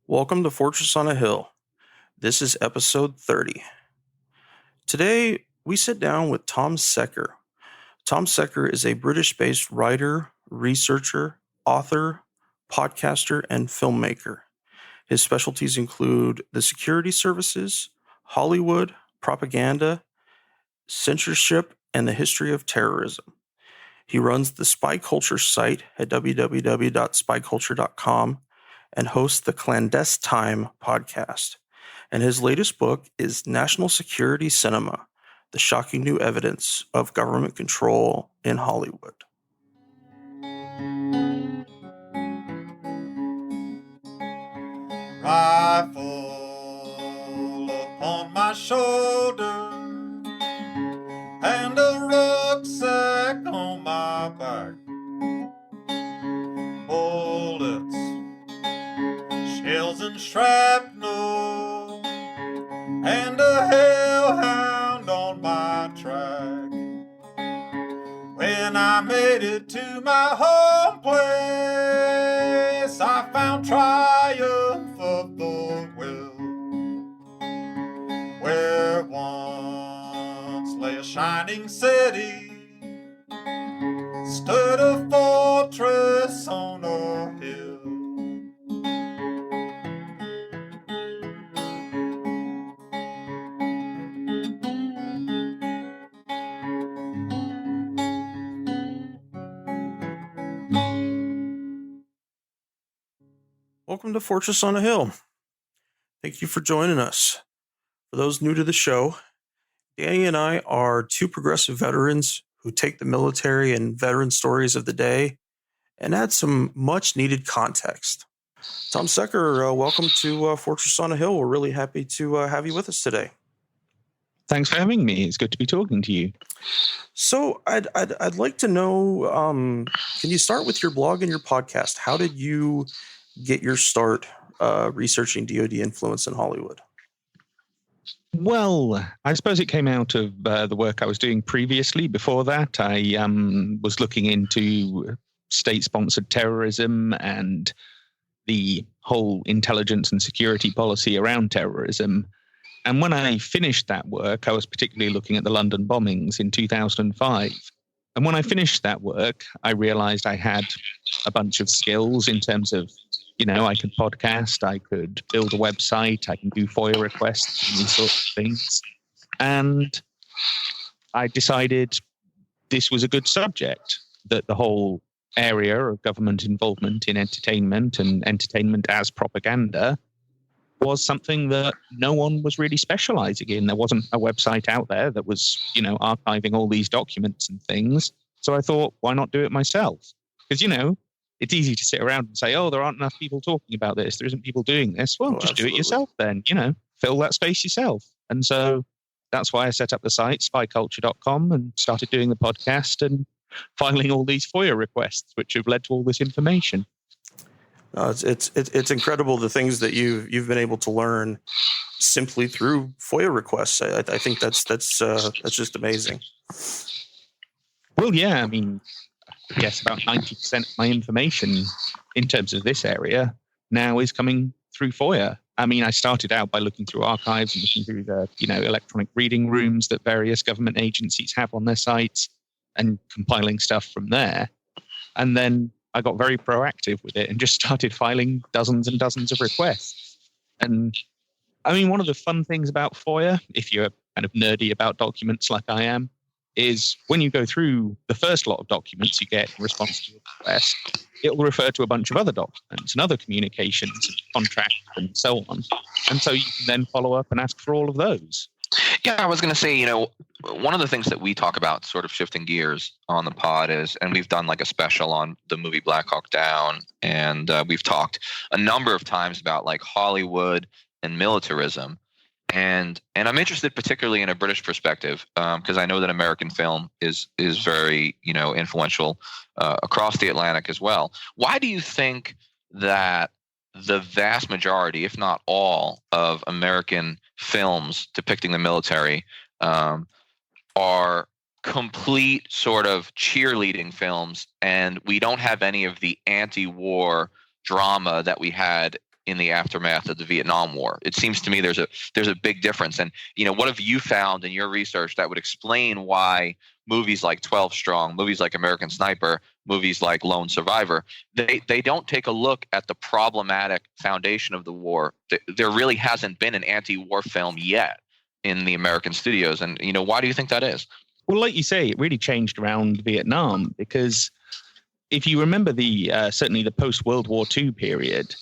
Welcome to Fortress on a Hill. This is episode 30. Today, we sit down with Tom Secker. Tom Secker is a British-based writer, researcher, author, podcaster, and filmmaker. His specialties include the security services, Hollywood, propaganda, censorship, and the history of terrorism. He runs the Spy Culture site at www.spyculture.com and hosts the ClandesTime podcast. And his latest book is National Security Cinema, the shocking new evidence of government control in Hollywood. Rifle upon my shoulder and a rucksack on my back. Bullets, shells and shrapnel, and a hellhound on my track. When I made it to my home place, I found triumph of the will. Where once lay a shining city, stood a fortress on a hill. Welcome to Fortress on a Hill. Thank you for joining us. For those new to the show, Danny and I are two progressive veterans who take the military and veteran stories of the day and add some much-needed context. Tom Secker, welcome to Fortress on a Hill. We're really happy to have you with us today. Thanks for having me. It's good to be talking to you. So I'd like to know, can you start with your blog and your podcast? How did you get your start researching DoD influence in Hollywood? Well, I suppose it came out of the work I was doing previously. Before that, I was looking into state-sponsored terrorism and the whole intelligence and security policy around terrorism. And when I finished that work, I was particularly looking at the London bombings in 2005. And when I finished that work, I realized I had a bunch of skills in terms of, I could podcast, I could build a website, I can do FOIA requests, and these sorts of things. And I decided this was a good subject, that the whole area of government involvement in entertainment and entertainment as propaganda was something that no one was really specializing in. There wasn't a website out there that was, archiving all these documents and things. So I thought, why not do it myself? Because, it's easy to sit around and say, oh, there aren't enough people talking about this. There isn't people doing this. Well, just absolutely. Do it yourself then, fill that space yourself. And so that's why I set up the site, spyculture.com, and started doing the podcast and filing all these FOIA requests, which have led to all this information. It's incredible the things that you've been able to learn simply through FOIA requests. I think that's just amazing. Well, yeah, I mean, I guess about 90% of my information in terms of this area now is coming through FOIA. I mean, I started out by looking through archives and looking through the, electronic reading rooms that various government agencies have on their sites and compiling stuff from there. And then I got very proactive with it and just started filing dozens and dozens of requests. And I mean, one of the fun things about FOIA, if you're kind of nerdy about documents like I am, is when you go through the first lot of documents you get in response to a request, it will refer to a bunch of other documents and other communications and contracts and so on. And so you can then follow up and ask for all of those. Yeah, I was going to say, one of the things that we talk about, sort of shifting gears on the pod, is, and we've done like a special on the movie Black Hawk Down, and we've talked a number of times about like Hollywood and militarism. And I'm interested particularly in a British perspective, because I know that American film is very, influential across the Atlantic as well. Why do you think that the vast majority, if not all, of American films depicting the military are complete sort of cheerleading films, and we don't have any of the anti-war drama that we had in the aftermath of the Vietnam War. It seems to me there's a big difference. And what have you found in your research that would explain why movies like 12 Strong, movies like American Sniper, movies like Lone Survivor, they don't take a look at the problematic foundation of the war? There really hasn't been an anti-war film yet in the American studios. And why do you think that is? Well, like you say, it really changed around Vietnam, because if you remember certainly the post-World War II period,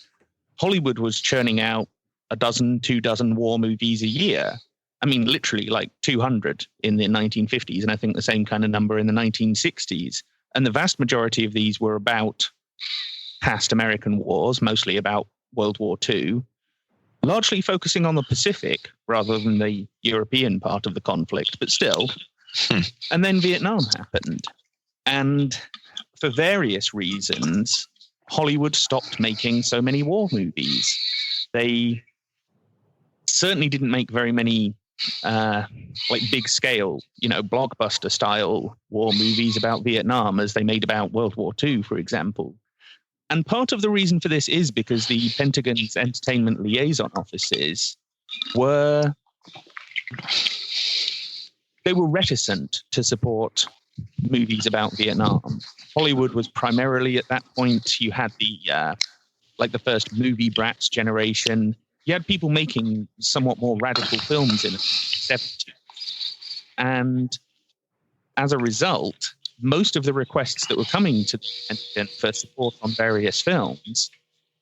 Hollywood was churning out 2 dozen war movies a year. I mean, literally like 200 in the 1950s, and I think the same kind of number in the 1960s. And the vast majority of these were about past American wars, mostly about World War II, largely focusing on the Pacific rather than the European part of the conflict, but still. And then Vietnam happened. And for various reasons, Hollywood stopped making so many war movies. They certainly didn't make very many big scale, blockbuster style war movies about Vietnam as they made about World War II, for example. And part of the reason for this is because the Pentagon's entertainment liaison offices were reticent to support movies about Vietnam. Hollywood was primarily, at that point, you had the first movie brats generation. You had people making somewhat more radical films in the 70s. And as a result, most of the requests that were coming to the Pentagon for support on various films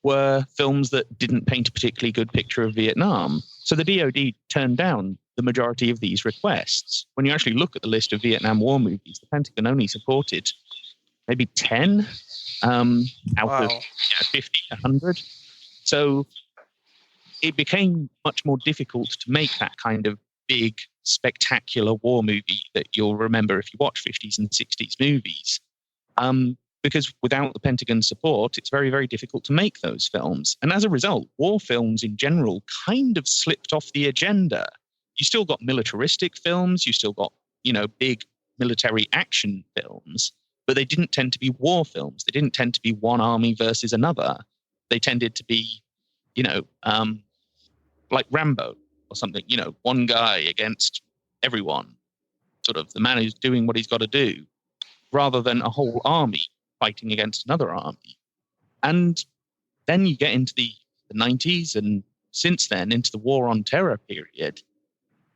were films that didn't paint a particularly good picture of Vietnam. So the DoD turned down the majority of these requests. When you actually look at the list of Vietnam War movies, the Pentagon only supported maybe 10 out of 50, 100. So it became much more difficult to make that kind of big, spectacular war movie that you'll remember if you watch 50s and 60s movies. Because without the Pentagon's support, it's very, very difficult to make those films. And as a result, war films in general kind of slipped off the agenda. You still got militaristic films, you still got, big military action films, but they didn't tend to be war films. They didn't tend to be one army versus another. They tended to be, like Rambo or something, one guy against everyone, sort of the man who's doing what he's got to do, rather than a whole army fighting against another army. And then you get into the 90s, and since then into the War on Terror period,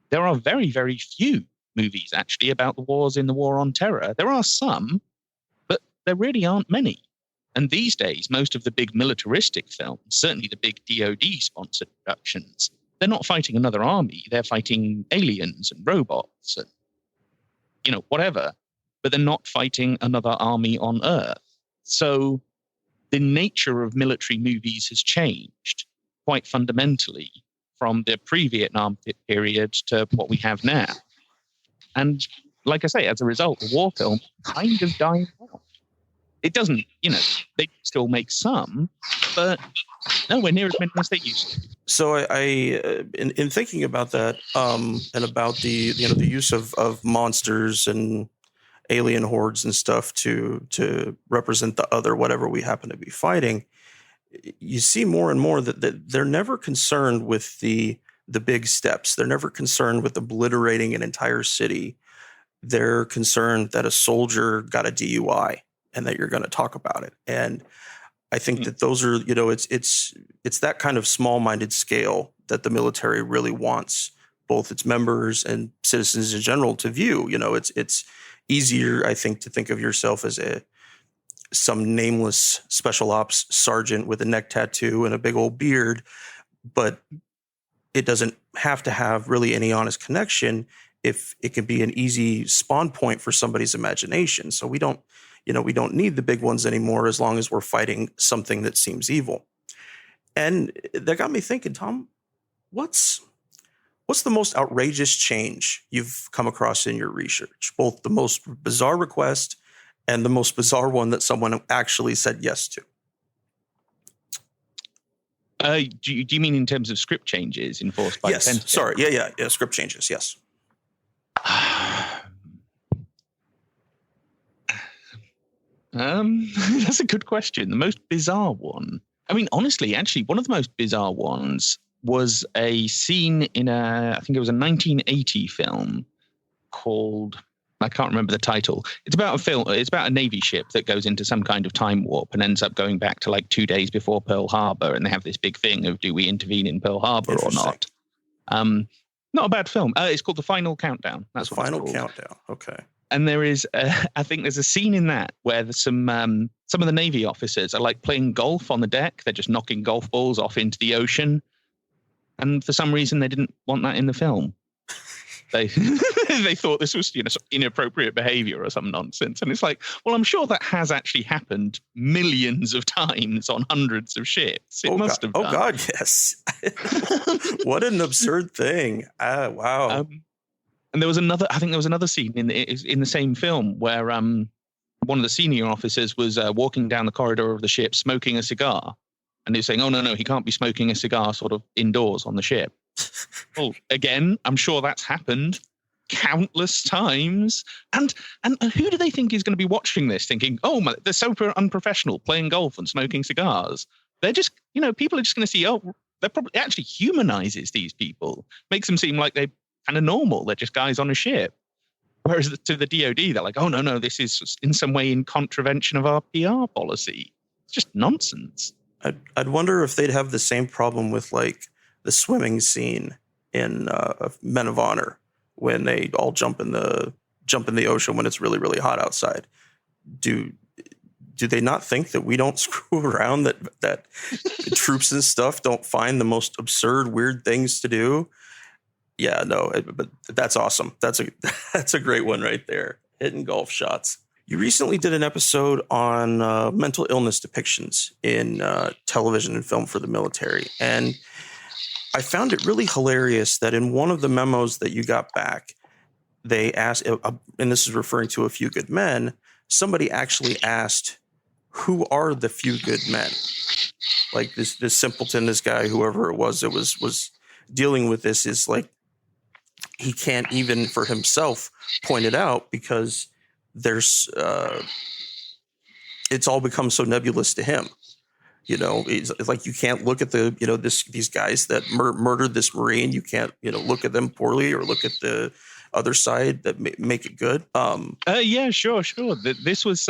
there are very, very few movies actually about the wars in the War on Terror. There are some, but there really aren't many. And these days, most of the big militaristic films, certainly the big DoD-sponsored productions, they're not fighting another army. They're fighting aliens and robots and, whatever. But they're not fighting another army on Earth. So the nature of military movies has changed quite fundamentally from the pre-Vietnam period to what we have now. And like I say, as a result, the war film kind of died out. It doesn't, they still make some, but nowhere near as many as they used to. So I in thinking about that, and about the use of monsters and alien hordes and stuff to represent the other, whatever we happen to be fighting, you see more and more that they're never concerned with the big steps. They're never concerned with obliterating an entire city. They're concerned that a soldier got a DUI and that you're going to talk about it. And I think that those are, it's that kind of small-minded scale that the military really wants both its members and citizens in general to view. It's easier, I think, to think of yourself as some nameless special ops sergeant with a neck tattoo and a big old beard, but it doesn't have to have really any honest connection if it can be an easy spawn point for somebody's imagination. So we don't need the big ones anymore as long as we're fighting something that seems evil. And that got me thinking, Tom, what's the most outrageous change you've come across in your research? Both the most bizarre request and the most bizarre one that someone actually said yes to. Do you mean in terms of script changes enforced by the Pentagon? Yes, sorry. Yeah, script changes, yes. That's a good question. The most bizarre one. I mean, honestly, actually, one of the most bizarre ones was a scene in I think it was a 1980 film called, I can't remember the title. It's about a Navy ship that goes into some kind of time warp and ends up going back to like 2 days before Pearl Harbor. And they have this big thing of, do we intervene in Pearl Harbor or not? Not a bad film. It's called The Final Countdown. That's what Final it's called. Countdown. Okay. And there is, I think there's a scene in that where there's some of the Navy officers are like playing golf on the deck. They're just knocking golf balls off into the ocean. And for some reason, they didn't want that in the film. They they thought this was, inappropriate behavior or some nonsense. And it's like, well, I'm sure that has actually happened millions of times on hundreds of ships. It must have done. Oh, God, yes. What an absurd thing. Wow. And there was another scene in the same film where one of the senior officers was walking down the corridor of the ship smoking a cigar. And he was saying, oh, no, he can't be smoking a cigar sort of indoors on the ship. Well, again, I'm sure that's happened countless times. And who do they think is going to be watching this thinking, oh, they're so unprofessional playing golf and smoking cigars? They're just, people are just going to see, oh, they're probably actually humanizes these people, makes them seem like they're kind of normal. They're just guys on a ship. Whereas to the DOD, they're like, oh, no, this is in some way in contravention of our PR policy. It's just nonsense. I'd wonder if they'd have the same problem with like the swimming scene in Men of Honor when they all jump in the ocean when it's really, really hot outside. Do they not think that we don't screw around, that troops and stuff don't find the most absurd, weird things to do? Yeah, no, but that's awesome. That's a great one right there. Hitting golf shots. You recently did an episode on mental illness depictions in television and film for the military. And I found it really hilarious that in one of the memos that you got back, they asked, and this is referring to A Few Good Men, somebody actually asked, who are the few good men? Like this simpleton, this guy, whoever it was that was dealing with this, is like, he can't even for himself point it out because there's it's all become so nebulous to him. It's like you can't look at these guys that murdered this Marine. You can't look at them poorly or look at the other side that make it good. Yeah, sure. This was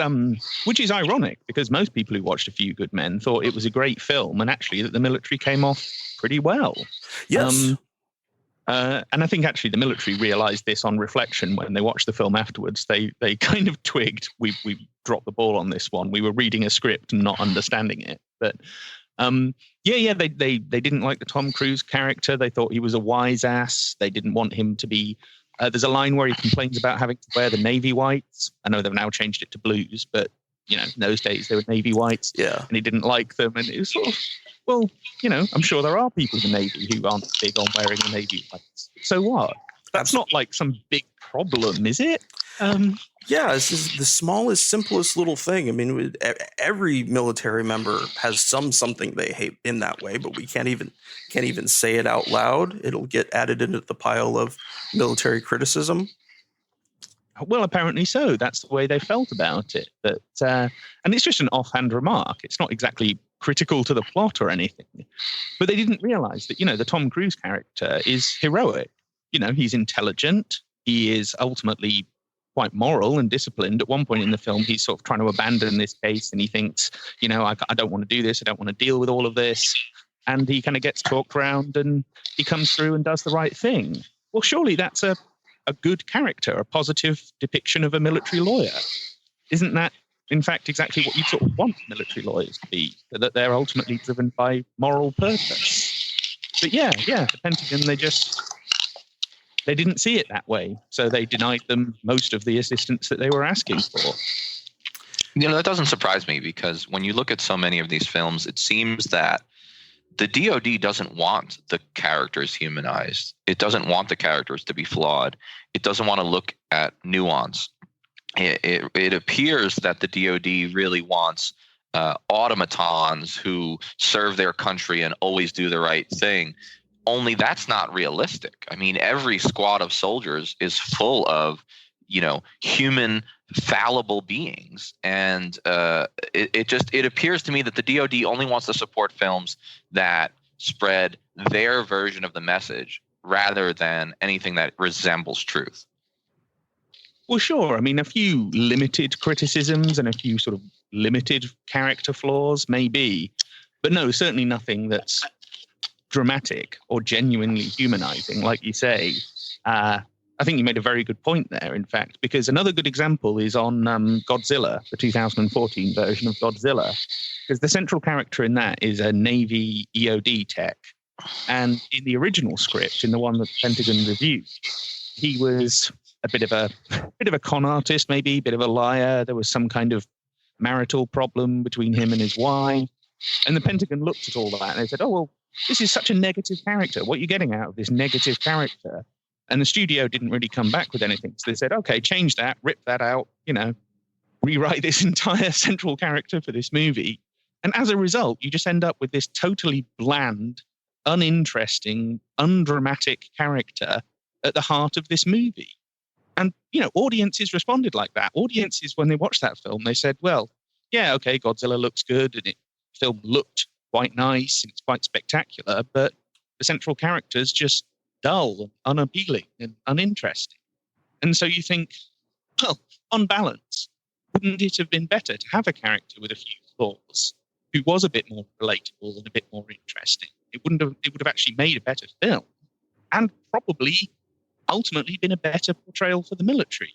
which is ironic because most people who watched A Few Good Men thought it was a great film, and actually that the military came off pretty well. Yes. And I think actually the military realized this on reflection when they watched the film afterwards. They kind of twigged, we dropped the ball on this one. We were reading a script and not understanding it. But they didn't like the Tom Cruise character. They thought he was a wise ass. They didn't want him to be. There's a line where he complains about having to wear the navy whites. I know they've now changed it to blues, but in those days they were navy whites. Yeah, and he didn't like them. And it was sort of, well, I'm sure there are people in the Navy who aren't big on wearing the navy whites. So what? That's not like some big problem, is it? Yeah, this is the smallest, simplest little thing. I mean, every military member has something they hate in that way, but we can't even say it out loud. It'll get added into the pile of military criticism. Well, apparently so. That's the way they felt about it. But and it's just an offhand remark. It's not exactly critical to the plot or anything. But they didn't realize that, the Tom Cruise character is heroic. He's intelligent. He is ultimately quite moral and disciplined. At one point in the film, he's sort of trying to abandon this case and he thinks, I don't want to do this. I don't want to deal with all of this. And he kind of gets talked around and he comes through and does the right thing. Well, surely that's a good character, a positive depiction of a military lawyer. Isn't that, in fact, exactly what you sort of want military lawyers to be, that they're ultimately driven by moral purpose? But yeah, the Pentagon, they didn't see it that way. So they denied them most of the assistance that they were asking for. That doesn't surprise me because when you look at so many of these films, it seems that the DOD doesn't want the characters humanized. It doesn't want the characters to be flawed. It doesn't want to look at nuance. It appears that the DOD really wants automatons who serve their country and always do the right thing. Only that's not realistic. I mean, every squad of soldiers is full of human fallible beings. And it appears to me that the DoD only wants to support films that spread their version of the message rather than anything that resembles truth. Well, sure. I mean, a few limited criticisms and a few sort of limited character flaws, maybe. But no, certainly nothing that's dramatic or genuinely humanizing, like you say. I think you made a very good point there, in fact, because another good example is on Godzilla, the 2014 version of Godzilla, because the central character in that is a Navy EOD tech. And in the original script, in the one that the Pentagon reviewed, he was a bit of a con artist, maybe, a bit of a liar. There was some kind of marital problem between him and his wife. And the Pentagon looked at all that and they said, oh, well, this is such a negative character. What are you getting out of this negative character? And the studio didn't really come back with anything. So they said, okay, change that, rip that out, rewrite this entire central character for this movie. And as a result, you just end up with this totally bland, uninteresting, undramatic character at the heart of this movie. And, audiences responded like that. Audiences, when they watched that film, they said, well, yeah, okay, Godzilla looks good and the film looked quite nice and it's quite spectacular, but the central character's just dull and unappealing and uninteresting. And so you think, well, on balance, wouldn't it have been better to have a character with a few flaws who was a bit more relatable and a bit more interesting? It would have actually made a better film and probably ultimately been a better portrayal for the military.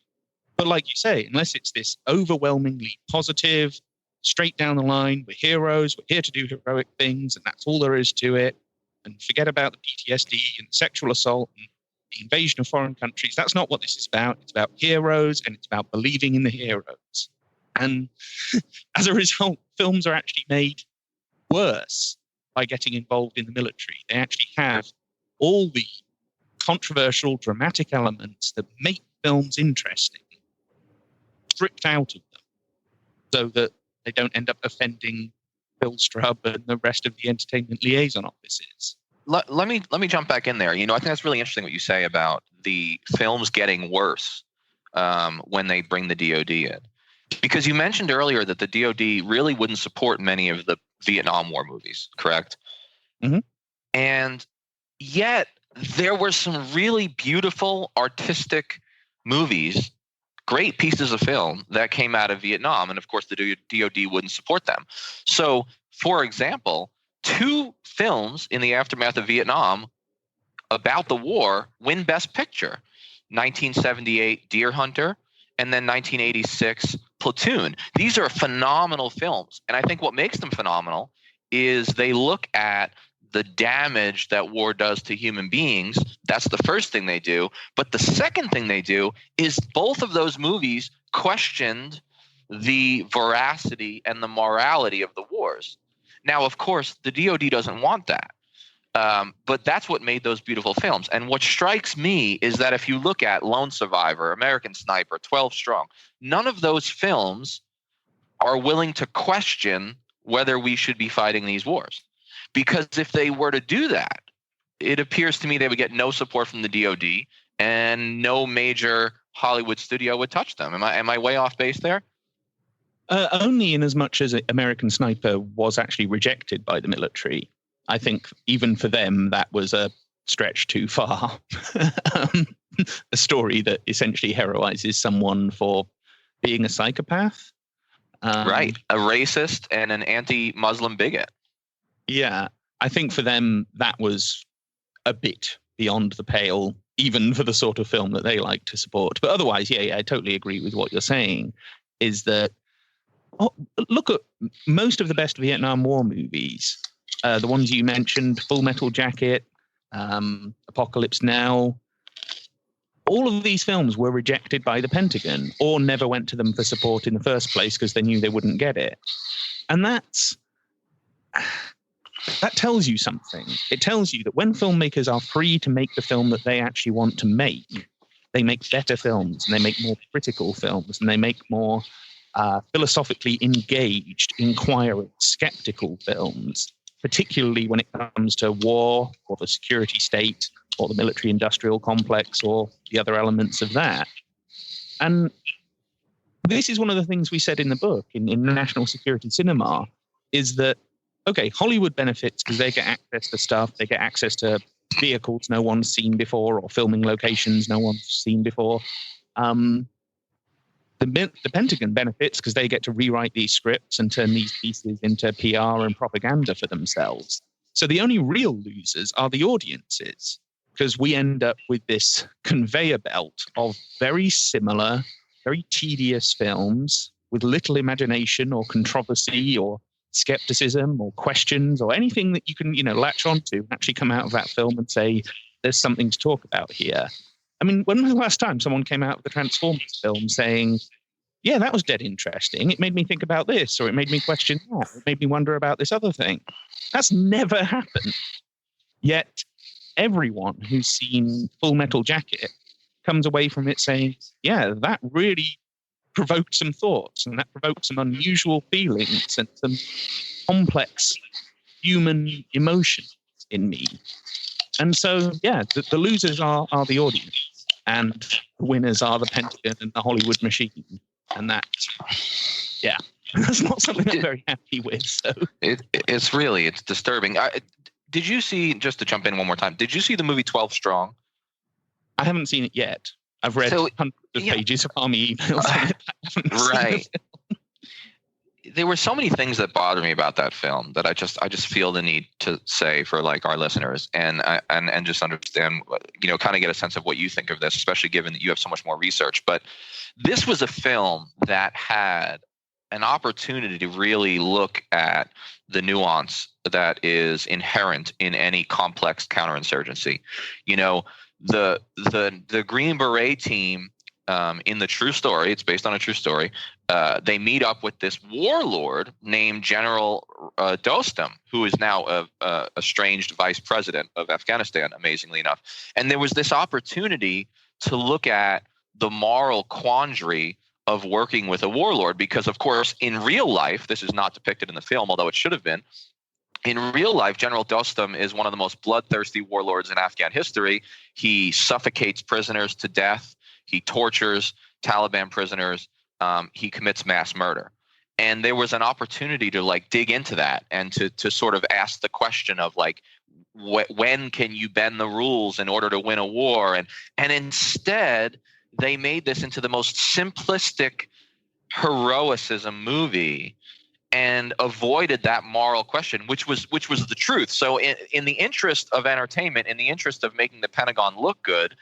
But like you say, unless it's this overwhelmingly positive, straight down the line, we're heroes, we're here to do heroic things, and that's all there is to it, and forget about the PTSD and sexual assault and the invasion of foreign countries. That's not what this is about. It's about heroes, and it's about believing in the heroes. And as a result, films are actually made worse by getting involved in the military. They actually have all the controversial, dramatic elements that make films interesting stripped out of them so that they don't end up offending Phil Strubb and the rest of the entertainment liaison offices. Let me jump back in there. I think that's really interesting what you say about the films getting worse when they bring the DoD in. Because you mentioned earlier that the DoD really wouldn't support many of the Vietnam War movies, correct? Mm-hmm. And yet there were some really beautiful artistic movies, great pieces of film that came out of Vietnam. And of course, the DoD wouldn't support them. So, for example, 2 films in the aftermath of Vietnam about the war win Best Picture. 1978 Deer Hunter and then 1986 Platoon. These are phenomenal films. And I think what makes them phenomenal is they look at the damage that war does to human beings. That's the first thing they do. But the second thing they do is both of those movies questioned the veracity and the morality of the wars. Now, of course, the DoD doesn't want that. But that's what made those beautiful films. And what strikes me is that if you look at Lone Survivor, American Sniper, 12 Strong, none of those films are willing to question whether we should be fighting these wars. Because if they were to do that, it appears to me they would get no support from the DoD and no major Hollywood studio would touch them. Am I way off base there? Only in as much as American Sniper was actually rejected by the military. I think even for them, that was a stretch too far. A story that essentially heroizes someone for being a psychopath. Right. A racist and an anti-Muslim bigot. Yeah. I think for them, that was a bit beyond the pale, even for the sort of film that they like to support. But otherwise, yeah, I totally agree with what you're saying, is that look at most of the best Vietnam War movies. The ones you mentioned, Full Metal Jacket, Apocalypse Now, all of these films were rejected by the Pentagon or never went to them for support in the first place because they knew they wouldn't get it. And that tells you something. It tells you that when filmmakers are free to make the film that they actually want to make, they make better films and they make more critical films and they make more philosophically engaged, inquiring, skeptical films, particularly when it comes to war or the security state or the military-industrial complex or the other elements of that. And this is one of the things we said in the book, in National Security Cinema, is that, okay, Hollywood benefits because they get access to stuff, they get access to vehicles no one's seen before, or filming locations no one's seen before. The Pentagon benefits because they get to rewrite these scripts and turn these pieces into PR and propaganda for themselves. So the only real losers are the audiences, because we end up with this conveyor belt of very similar, very tedious films with little imagination or controversy or skepticism or questions or anything that you can, latch onto and actually come out of that film and say, there's something to talk about here. I mean, when was the last time someone came out of the Transformers film saying, yeah, that was dead interesting. It made me think about this, or it made me question that. It made me wonder about this other thing. That's never happened. Yet everyone who's seen Full Metal Jacket comes away from it saying, yeah, that really provoked some thoughts, and that provoked some unusual feelings and some complex human emotions in me. And so, yeah, the losers are the audience, and the winners are the Pentagon and the Hollywood machine. And that, yeah, that's not something I'm very happy with. So it's disturbing. Did you see, just to jump in one more time, did you see the movie 12 Strong? I haven't seen it yet. I've read hundreds of pages of Army emails. Right. There were so many things that bother me about that film that I just feel the need to say for like our listeners and just understand, kind of get a sense of what you think of this, especially given that you have so much more research. But this was a film that had an opportunity to really look at the nuance that is inherent in any complex counterinsurgency. The Green Beret team, in the true story, it's based on a true story, they meet up with this warlord named General Dostum, who is now a estranged vice president of Afghanistan, amazingly enough. And there was this opportunity to look at the moral quandary of working with a warlord, because, of course, in real life, this is not depicted in the film, although it should have been. In real life, General Dostum is one of the most bloodthirsty warlords in Afghan history. He suffocates prisoners to death. He tortures Taliban prisoners. He commits mass murder. And there was an opportunity to dig into that and to sort of ask the question of when can you bend the rules in order to win a war? And instead, they made this into the most simplistic heroicism movie and avoided that moral question, which was the truth. So in the interest of entertainment, in the interest of making the Pentagon look good,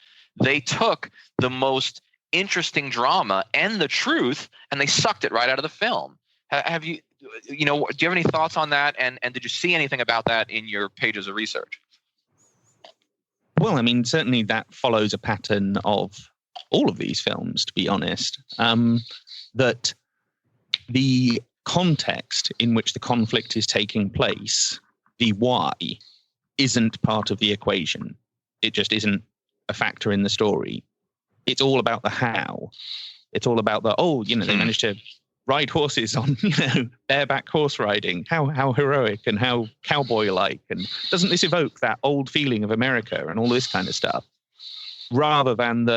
they took the most interesting drama and the truth, and they sucked it right out of the film. Do you have any thoughts on that? And did you see anything about that in your pages of research? Well, I mean, certainly that follows a pattern of all of these films, to be honest, that the context in which the conflict is taking place, the why, isn't part of the equation. It just isn't a factor in the story. It's all about the how. It's all about they managed to ride horses on, bareback horse riding. How heroic and how cowboy-like. And doesn't this evoke that old feeling of America and all this kind of stuff? Rather than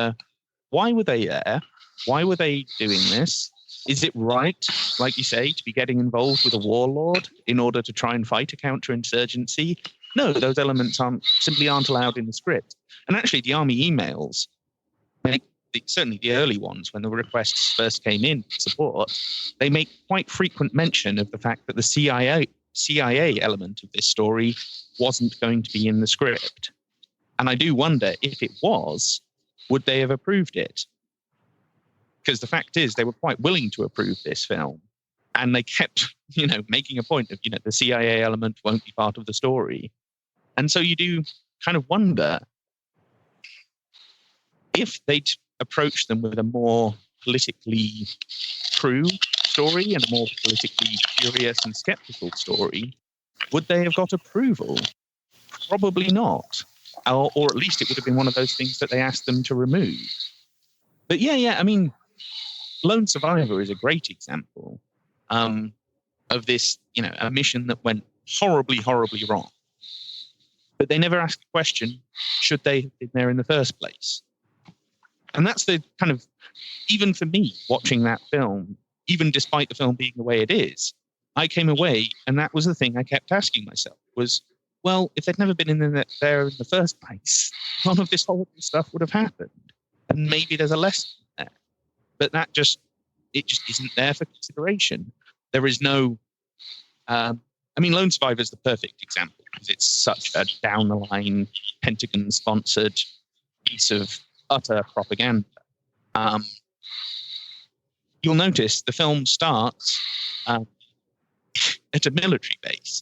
why were they there? Why were they doing this? Is it right, like you say, to be getting involved with a warlord in order to try and fight a counterinsurgency? No, those elements simply aren't allowed in the script. And actually, the Army emails, certainly the early ones, when the requests first came in for support, they make quite frequent mention of the fact that the CIA element of this story wasn't going to be in the script. And I do wonder, if it was, would they have approved it? Because the fact is, they were quite willing to approve this film. And they kept, making a point of, the CIA element won't be part of the story. And so you do kind of wonder if they'd approached them with a more politically true story and a more politically curious and skeptical story, would they have got approval? Probably not. Or at least it would have been one of those things that they asked them to remove. But yeah, I mean, Lone Survivor is a great example of this, a mission that went horribly, horribly wrong. But they never asked the question, should they have been there in the first place? And that's the kind of, even for me, watching that film, even despite the film being the way it is, I came away, and that was the thing I kept asking myself was, well, if they'd never been there in the first place, none of this horrible stuff would have happened. And maybe there's a lesson there. But it just isn't there for consideration. There is no, Lone Survivor is the perfect example because it's such a down-the-line, Pentagon-sponsored piece of utter propaganda. You'll notice the film starts at a military base.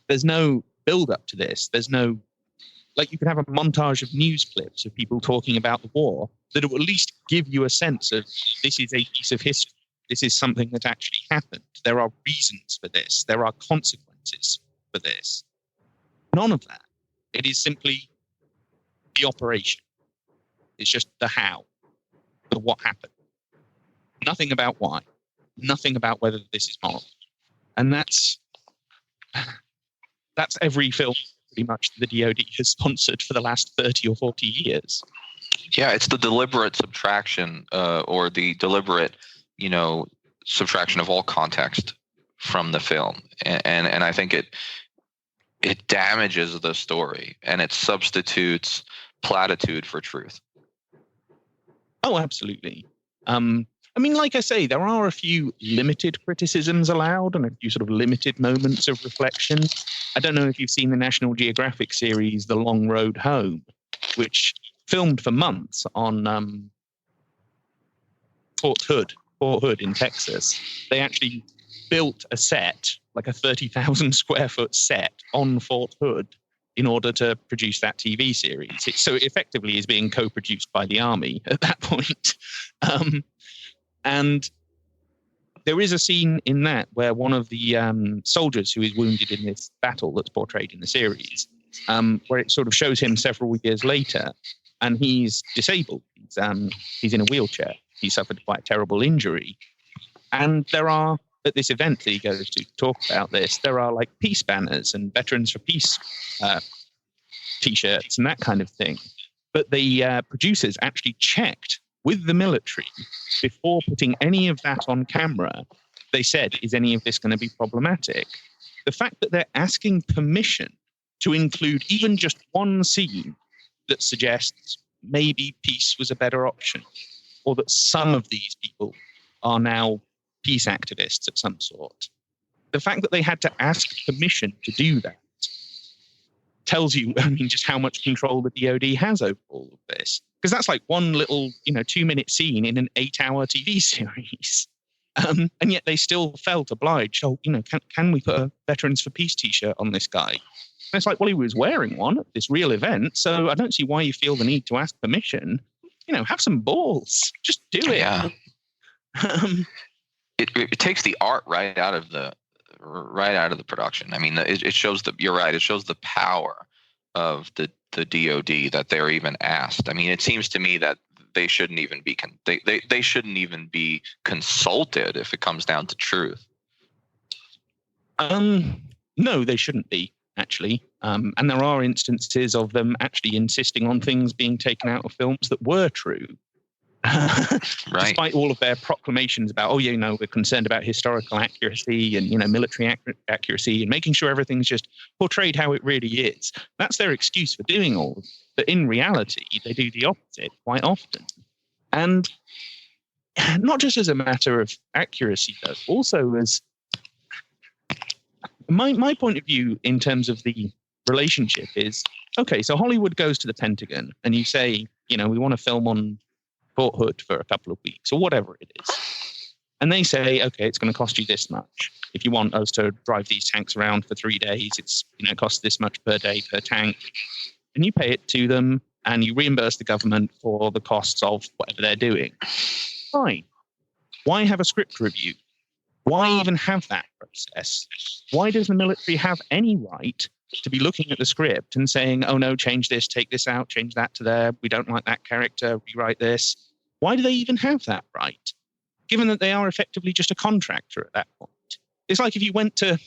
There's no build-up to this. There's no, like, you could have a montage of news clips of people talking about the war that will at least give you a sense of this is a piece of history. This is something that actually happened. There are reasons for this. There are consequences for this. None of that. It is simply the operation. It's just the how, the what happened. Nothing about why. Nothing about whether this is moral. And that's every film pretty much the DoD has sponsored for the last 30 or 40 years. Yeah, it's the deliberate subtraction or the deliberate, subtraction of all context from the film. And I think it damages the story and it substitutes platitude for truth. Oh, absolutely. Like I say, there are a few limited criticisms allowed and a few sort of limited moments of reflection. I don't know if you've seen the National Geographic series, The Long Road Home, which filmed for months on Fort Hood in Texas. They actually built a set, like a 30,000 square foot set on Fort Hood in order to produce that TV series. So it effectively is being co-produced by the Army at that point. And there is a scene in that where one of the soldiers who is wounded in this battle that's portrayed in the series, where it sort of shows him several years later, and he's disabled. He's in a wheelchair. He suffered quite a terrible injury. And there are, at this event that he goes to talk about this, there are like peace banners and Veterans for Peace T-shirts and that kind of thing. But the producers actually checked with the military before putting any of that on camera. They said, is any of this going to be problematic? The fact that they're asking permission to include even just one scene that suggests maybe peace was a better option, or that some of these people are now peace activists of some sort. The fact that they had to ask permission to do that tells you, just how much control the DoD has over all of this. Because that's like one little, 2-minute scene in an 8-hour TV series. And yet they still felt obliged. Oh, can we put a Veterans for Peace T-shirt on this guy? And it's like, well, he was wearing one at this real event, so I don't see why you feel the need to ask permission. Have some balls. Just do it. Yeah. It takes the art right out of the production. It shows you're right. It shows the power of the DoD that they're even asked. It seems to me that they shouldn't even be they shouldn't even be consulted if it comes down to truth. No, they shouldn't be, actually. And there are instances of them actually insisting on things being taken out of films that were true. Right. Despite all of their proclamations about, we're concerned about historical accuracy and, military accuracy and making sure everything's just portrayed how it really is. That's their excuse for doing all of it. But in reality, they do the opposite quite often. And not just as a matter of accuracy, though, also as my point of view in terms of the relationship is, okay, so Hollywood goes to the Pentagon and you say, we want to film on Fort Hood for a couple of weeks or whatever it is. And they say, okay, it's going to cost you this much. If you want us to drive these tanks around for 3 days, it's costs this much per day per tank. And you pay it to them and you reimburse the government for the costs of whatever they're doing. Fine. Why have a script review? Why even have that process? Why does the military have any right to be looking at the script and saying, oh no, change this, take this out, change that to there, we don't like that character, rewrite this? Why do they even have that right, given that they are effectively just a contractor at that point? It's like if you went to,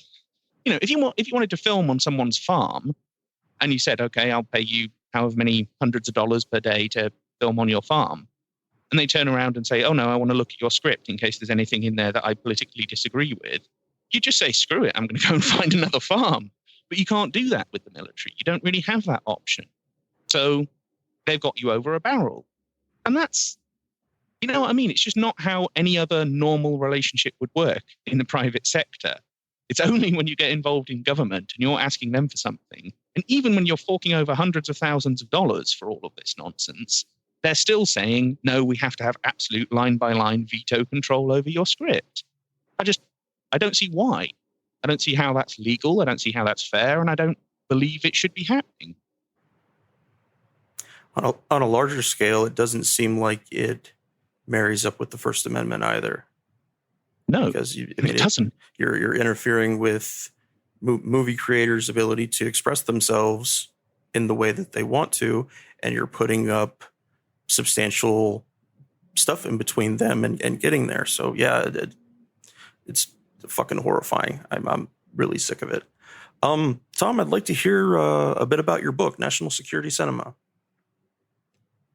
if you wanted to film on someone's farm and you said, okay, I'll pay you however many hundreds of dollars per day to film on your farm. and they turn around and say, oh no, I want to look at your script in case there's anything in there that I politically disagree with, you just say, screw it, I'm going to go and find another farm. But you can't do that with the military. You don't really have that option. So they've got you over a barrel. And that's, you know what I mean? It's just not how any other normal relationship would work in the private sector. It's only when you get involved in government and you're asking them for something. And even when you're forking over hundreds of thousands of dollars for all of this nonsense, they're still saying, no, we have to have absolute line-by-line veto control over your script. I don't see why. I don't see how that's legal. I don't see how that's fair. And I don't believe it should be happening. On a larger scale, it doesn't seem like it marries up with the First Amendment either. No, because it doesn't. You're interfering with movie creators' ability to express themselves in the way that they want to, and you're putting up substantial stuff in between them and getting there. So yeah, it's fucking horrifying. I'm really sick of it. Tom, I'd like to hear a bit about your book, National Security Cinema.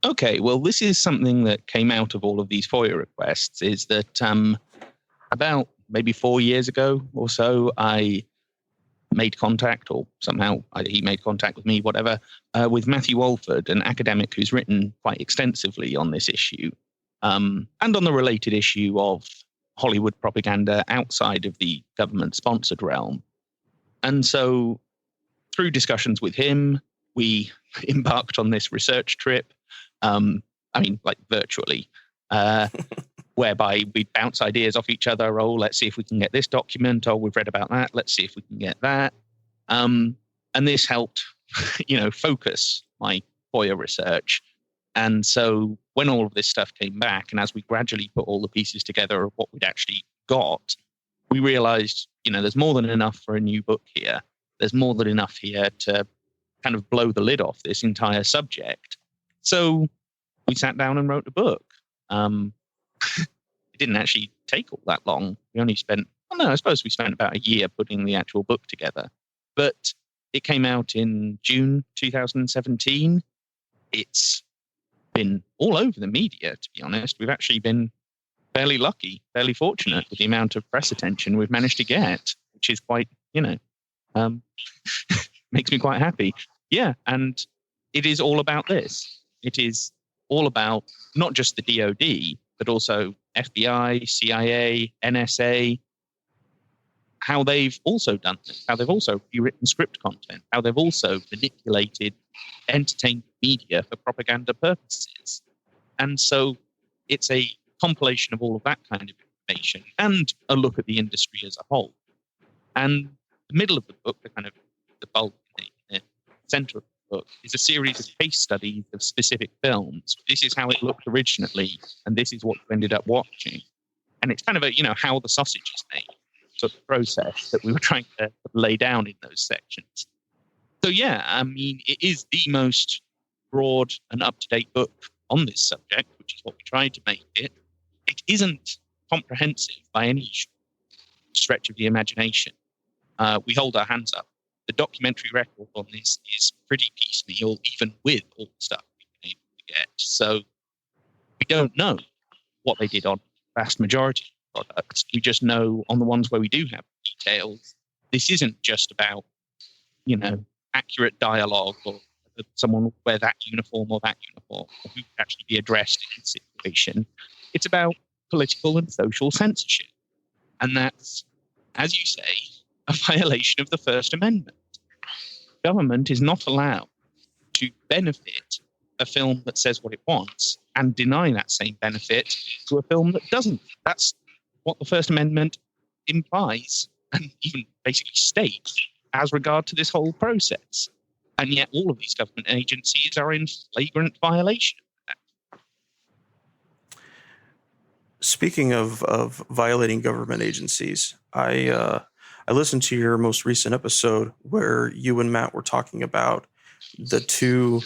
Okay, well, this is something that came out of all of these FOIA requests, is that about maybe 4 years ago or so, I made contact, or somehow either he made contact with me, whatever, with Matthew Walford, an academic who's written quite extensively on this issue, and on the related issue of Hollywood propaganda outside of the government-sponsored realm. And so through discussions with him, we embarked on this research trip, virtually, whereby we'd bounce ideas off each other. Oh, let's see if we can get this document. Oh, we've read about that. Let's see if we can get that. And this helped, focus my FOIA research. And so when all of this stuff came back, and as we gradually put all the pieces together of what we'd actually got, we realized, there's more than enough for a new book here. There's more than enough here to kind of blow the lid off this entire subject. So we sat down and wrote a book. It didn't actually take all that long. We only spent, I suppose we spent about a year putting the actual book together. But it came out in June 2017. It's been all over the media, to be honest. We've actually been fairly lucky, fairly fortunate with the amount of press attention we've managed to get, which is quite, makes me quite happy. Yeah, and it is all about this. It is all about not just the DoD, but also FBI, CIA, NSA, how they've also done this, how they've also rewritten script content, how they've also manipulated entertainment media for propaganda purposes. And so it's a compilation of all of that kind of information and a look at the industry as a whole. And the middle of the book, the bulk, the center of the book, is a series of case studies of specific films. This is how it looked originally, and this is what you ended up watching. And it's kind of how the sausage is made sort of process that we were trying to lay down in those sections. So yeah, it is the most broad and up-to-date book on this subject, which is what we tried to make it. It isn't comprehensive by any stretch of the imagination. We hold our hands up. The documentary record on this is pretty piecemeal, even with all the stuff we've been able to get. So we don't know what they did on the vast majority of products. We just know on the ones where we do have details, this isn't just about, accurate dialogue or someone will wear that uniform or that uniform, or who could actually be addressed in this situation. It's about political and social censorship. And that's, as you say, a violation of the First Amendment. Government is not allowed to benefit a film that says what it wants and deny that same benefit to a film that doesn't. That's what the First Amendment implies and even basically states as regard to this whole process. And yet all of these government agencies are in flagrant violation of that. Speaking of violating government agencies, I listened to your most recent episode where you and Matt were talking about the two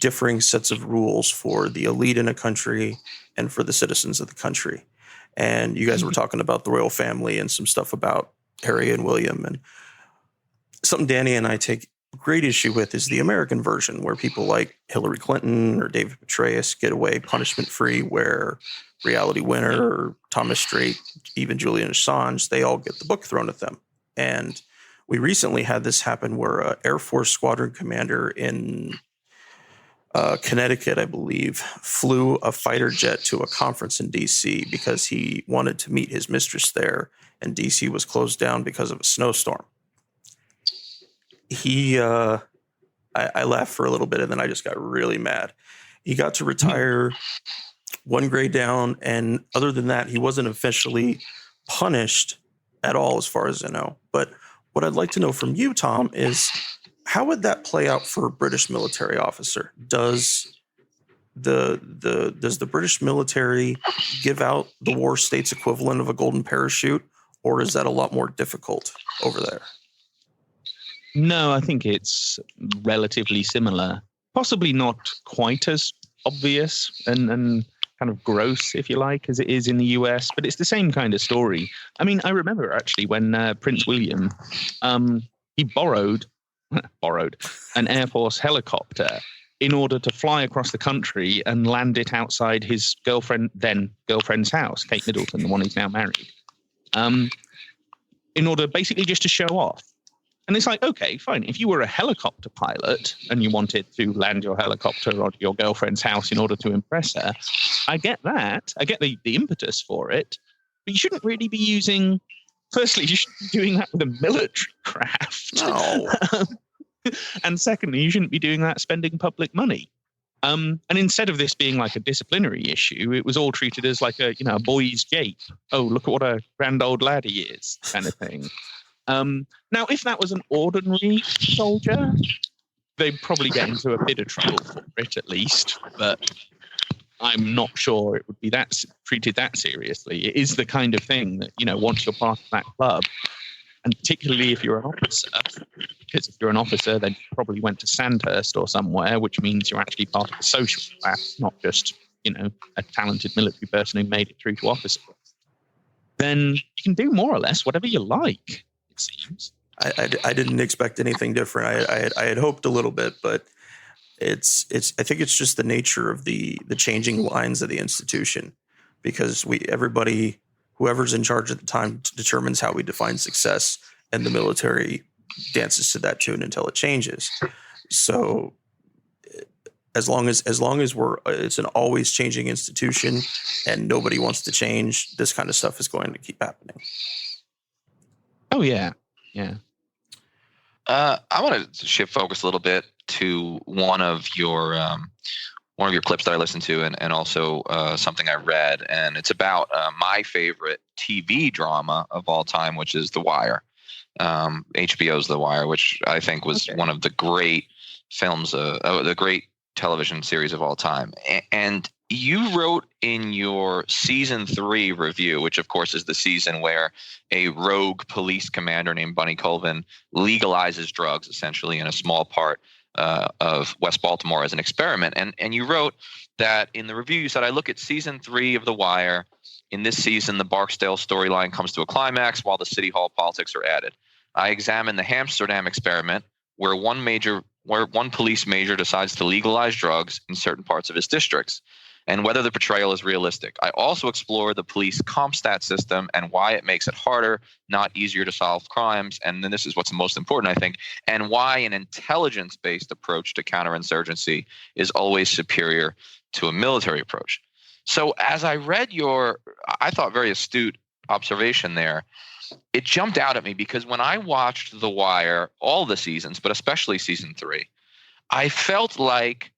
differing sets of rules for the elite in a country and for the citizens of the country. And you guys were talking about the royal family and some stuff about Harry and William, and something Danny and I take great issue with is the American version, where people like Hillary Clinton or David Petraeus get away punishment-free, where Reality Winner or Thomas Drake, even Julian Assange, they all get the book thrown at them. And we recently had this happen where an Air Force squadron commander in Connecticut, I believe, flew a fighter jet to a conference in D.C. because he wanted to meet his mistress there, and D.C. was closed down because of a snowstorm. I laughed for a little bit, and then I just got really mad. He got to retire one grade down, and other than that, he wasn't officially punished at all, as far as I know. But what I'd like to know from you, Tom, is how would that play out for a British military officer? Does the British military give out the war state's equivalent of a golden parachute, or is that a lot more difficult over there? No, I think it's relatively similar. Possibly not quite as obvious and kind of gross, if you like, as it is in the US, but it's the same kind of story. I mean, I remember actually when Prince William, he borrowed an Air Force helicopter in order to fly across the country and land it outside his girlfriend's house, Kate Middleton, the one he's now married, in order basically just to show off. And it's like, okay, fine. If you were a helicopter pilot and you wanted to land your helicopter on your girlfriend's house in order to impress her, I get that. I get the impetus for it. But you shouldn't really be using... Firstly, you shouldn't be doing that with a military craft. No. And secondly, you shouldn't be doing that spending public money. And instead of this being like a disciplinary issue, it was all treated as like a boy's jape. Oh, look at what a grand old lad he is, kind of thing. Now, if that was an ordinary soldier, they'd probably get into a bit of trouble for it, at least. But I'm not sure it would be treated that seriously. It is the kind of thing that, once you're part of that club, and particularly if you're an officer, because if you're an officer, then you probably went to Sandhurst or somewhere, which means you're actually part of the social class, not just, a talented military person who made it through to officer. Then you can do more or less whatever you like. Seems. I didn't expect anything different. I had hoped a little bit, but it's I think it's just the nature of the changing lines of the institution, because everybody, whoever's in charge at the time, determines how we define success, and the military dances to that tune until it changes. So as long as it's an always changing institution and nobody wants to change, this kind of stuff is going to keep happening. Oh, yeah. Yeah. I want to shift focus a little bit to one of your clips that I listened to, and also something I read, and it's about my favorite TV drama of all time, which is The Wire. HBO's The Wire, which I think was one of the great films, the great television series of all time. And you wrote in your season 3 review, which of course is the season where a rogue police commander named Bunny Colvin legalizes drugs essentially in a small part of West Baltimore as an experiment. And you wrote that in the review, you said, I look at season 3 of The Wire. In this season, the Barksdale storyline comes to a climax while the city hall politics are added. I examine the Amsterdam experiment where one police major decides to legalize drugs in certain parts of his districts, and whether the portrayal is realistic. I also explore the police CompStat system and why it makes it harder, not easier to solve crimes. And then this is what's most important, I think, and why an intelligence-based approach to counterinsurgency is always superior to a military approach. So as I read your, I thought, very astute observation there, it jumped out at me because when I watched The Wire, all the seasons, but especially season 3, I felt like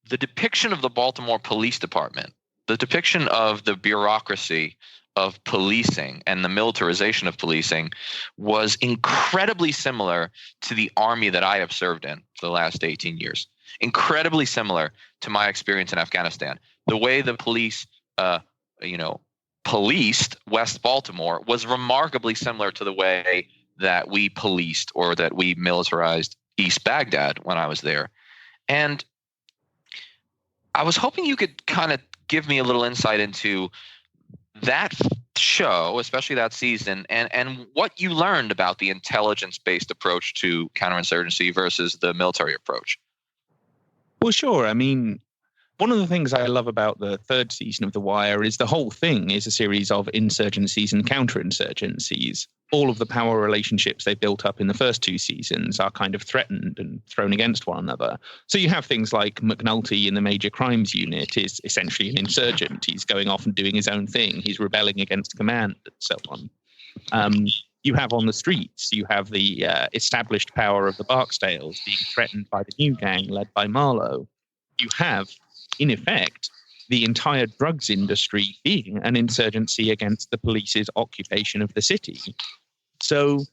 the depiction of the Baltimore Police Department, the depiction of the bureaucracy of policing and the militarization of policing was incredibly similar to the army that I have served in for the last 18 years. Incredibly similar to my experience in Afghanistan. The way the police, policed West Baltimore was remarkably similar to the way that we policed or that we militarized East Baghdad when I was there. And I was hoping you could kind of give me a little insight into that show, especially that season, and what you learned about the intelligence-based approach to counterinsurgency versus the military approach. Well, sure. I mean, one of the things I love about the third season of The Wire is the whole thing is a series of insurgencies and counterinsurgencies. All of the power relationships they built up in the first two seasons are kind of threatened and thrown against one another. So you have things like McNulty in the Major Crimes Unit is essentially an insurgent. He's going off and doing his own thing. He's rebelling against command and so on. You have on the streets, you have the established power of the Barksdales being threatened by the new gang led by Marlowe. You have, in effect, the entire drugs industry being an insurgency against the police's occupation of the city. So,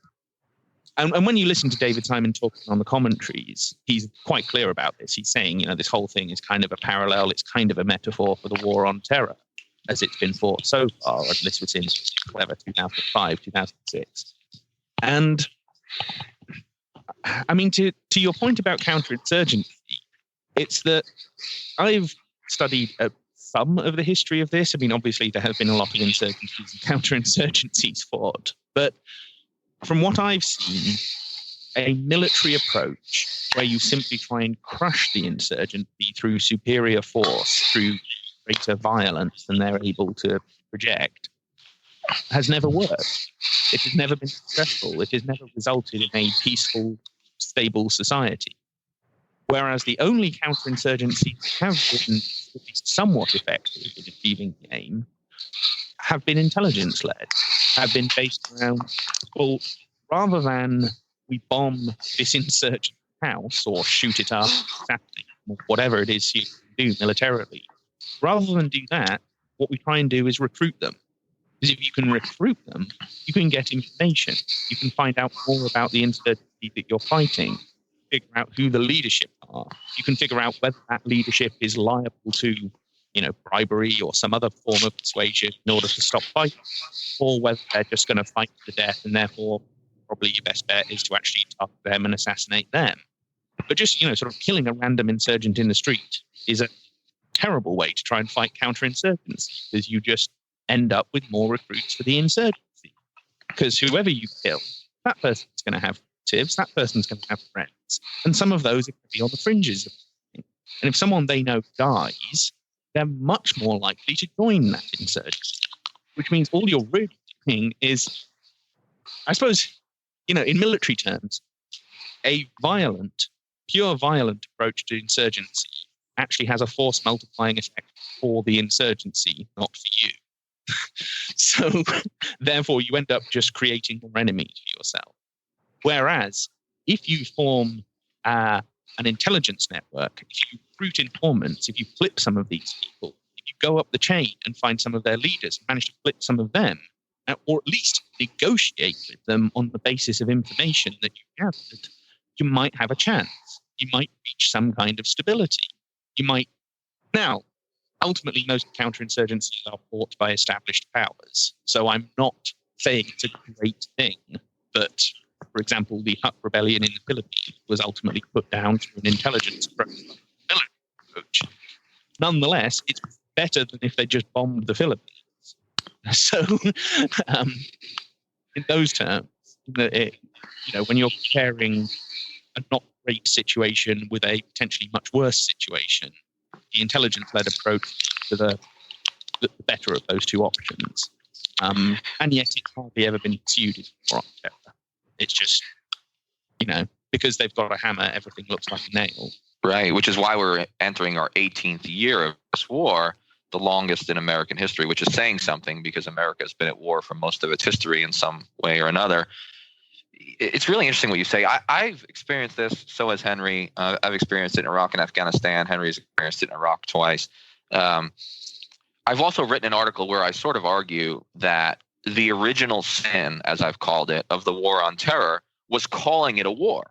and when you listen to David Simon talking on the commentaries, he's quite clear about this. He's saying, this whole thing is kind of a parallel. It's kind of a metaphor for the war on terror as it's been fought so far. And this was in 2005, 2006. And I mean, to your point about counterinsurgency, it's that I've studied some of the history of this. I mean, obviously, there have been a lot of insurgencies and counterinsurgencies fought. But from what I've seen, a military approach where you simply try and crush the insurgency through superior force, through greater violence than they're able to project, has never worked. It has never been successful. It has never resulted in a peaceful, stable society. Whereas the only counterinsurgencies that have been at least somewhat effective in achieving the aim have been intelligence-led, have been based around, well, rather than we bomb this insurgent house or shoot it up, or whatever it is you do militarily, rather than do that, what we try and do is recruit them. Because if you can recruit them, you can get information. You can find out more about the insurgency that you're fighting, figure out who the leadership are. You can figure out whether that leadership is liable to, bribery or some other form of persuasion in order to stop fighting, or whether they're just going to fight to the death, and therefore probably your best bet is to actually target them and assassinate them. But just, sort of killing a random insurgent in the street is a terrible way to try and fight counterinsurgency, because you just end up with more recruits for the insurgency. Because whoever you kill, that person's going to have relatives, that person's going to have friends, and some of those are going to be on the fringes of the thing. And if someone they know dies, they're much more likely to join that insurgency, which means all you're really doing is, I suppose, in military terms, a pure violent approach to insurgency actually has a force multiplying effect for the insurgency, not for you. So, therefore, you end up just creating more enemies for yourself. Whereas, if you form an intelligence network, if you recruit informants, if you flip some of these people, if you go up the chain and find some of their leaders, manage to flip some of them, or at least negotiate with them on the basis of information that you gathered, you might have a chance. You might reach some kind of stability. You might. Now, ultimately, most counterinsurgencies are fought by established powers. So I'm not saying it's a great thing that, for example, the Hut Rebellion in the Philippines was ultimately put down through an intelligence approach. Nonetheless, it's better than if they just bombed the Philippines. So, in those terms, when you're comparing a not great situation with a potentially much worse situation, the intelligence-led approach to the better of those two options. And yet it's hardly ever been pursued in war on terror. It's just, because they've got a hammer, everything looks like a nail. Right, which is why we're entering our 18th year of this war, the longest in American history, which is saying something because America has been at war for most of its history in some way or another. It's really interesting what you say. I've experienced this, so has Henry. I've experienced it in Iraq and Afghanistan. Henry's experienced it in Iraq twice. I've also written an article where I sort of argue that the original sin, as I've called it, of the war on terror was calling it a war.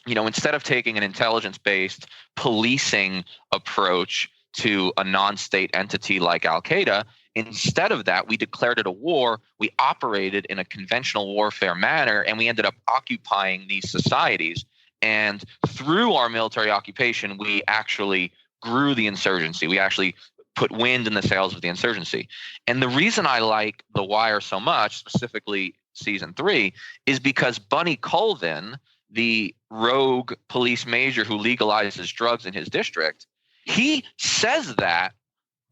Instead of taking an intelligence-based policing approach to a non-state entity like Al-Qaeda, instead of that, we declared it a war. We operated in a conventional warfare manner, and we ended up occupying these societies. And through our military occupation, we actually grew the insurgency. We actually put wind in the sails of the insurgency. And the reason I like The Wire so much, specifically season 3, is because Bunny Colvin, the rogue police major who legalizes drugs in his district, he says that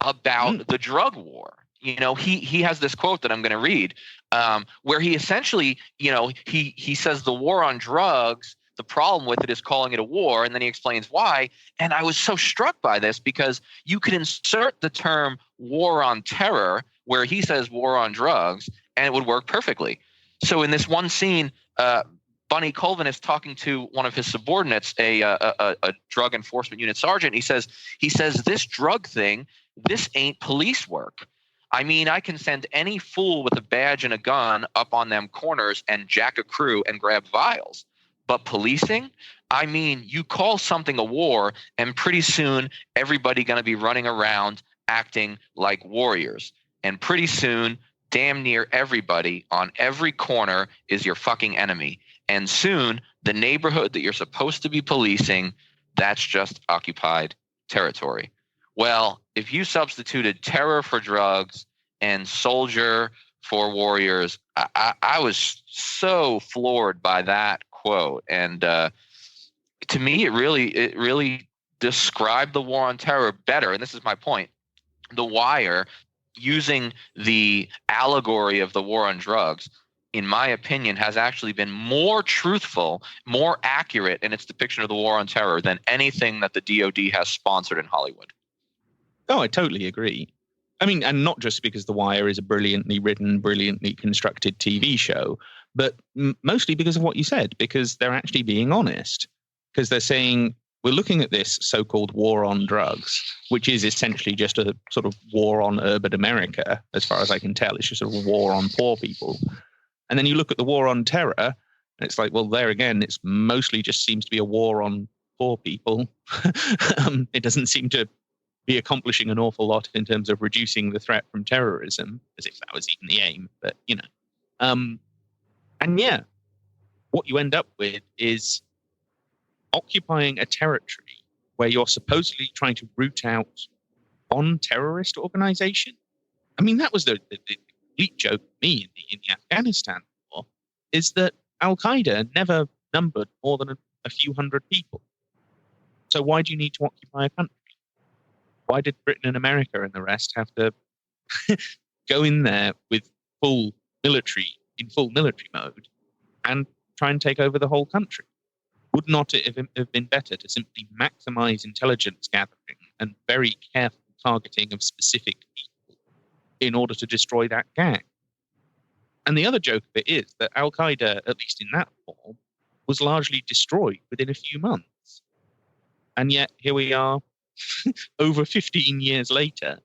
about the drug war. You know, he has this quote that I'm going to read, where he essentially, you know, he says the war on drugs, the problem with it is calling it a war, and then he explains why. And I was so struck by this because you could insert the term war on terror where he says war on drugs, and it would work perfectly. So in this one scene, Bunny Colvin is talking to one of his subordinates, a drug enforcement unit sergeant. He says, this drug thing, this ain't police work. I mean, I can send any fool with a badge and a gun up on them corners and jack a crew and grab vials. But policing, I mean, you call something a war, and pretty soon everybody going to be running around acting like warriors. And pretty soon, damn near everybody on every corner is your fucking enemy. And soon, the neighborhood that you're supposed to be policing, that's just occupied territory. Well, if you substituted terror for drugs and soldier for warriors, I was so floored by that quote. And to me, it really described the war on terror better. And this is my point. The Wire, using the allegory of the war on drugs, in my opinion, has actually been more truthful, more accurate in its depiction of the war on terror than anything that the DoD has sponsored in Hollywood. Oh, I totally agree. I mean, and not just because The Wire is a brilliantly written, brilliantly constructed TV show, but mostly because of what you said, because they're actually being honest. Because they're saying, we're looking at this so-called war on drugs, which is essentially just a sort of war on urban America, as far as I can tell. It's just a war on poor people. And then you look at the war on terror, and it's like, well, there again, it's mostly just seems to be a war on poor people. It doesn't seem to be accomplishing an awful lot in terms of reducing the threat from terrorism, as if that was even the aim. But, you know, and yeah, what you end up with is occupying a territory where you're supposedly trying to root out one terrorist organization. I mean, that was the complete joke to me in the Afghanistan war, is that Al-Qaeda never numbered more than a few hundred people. So why do you need to occupy a country? Why did Britain and America and the rest have to go in there with full military mode and try and take over the whole country? Would not it have been better to simply maximize intelligence gathering and very careful targeting of specific people in order to destroy that gang? And the other joke of it is that Al-Qaeda, at least in that form, was largely destroyed within a few months. And yet here we are, over 15 years later,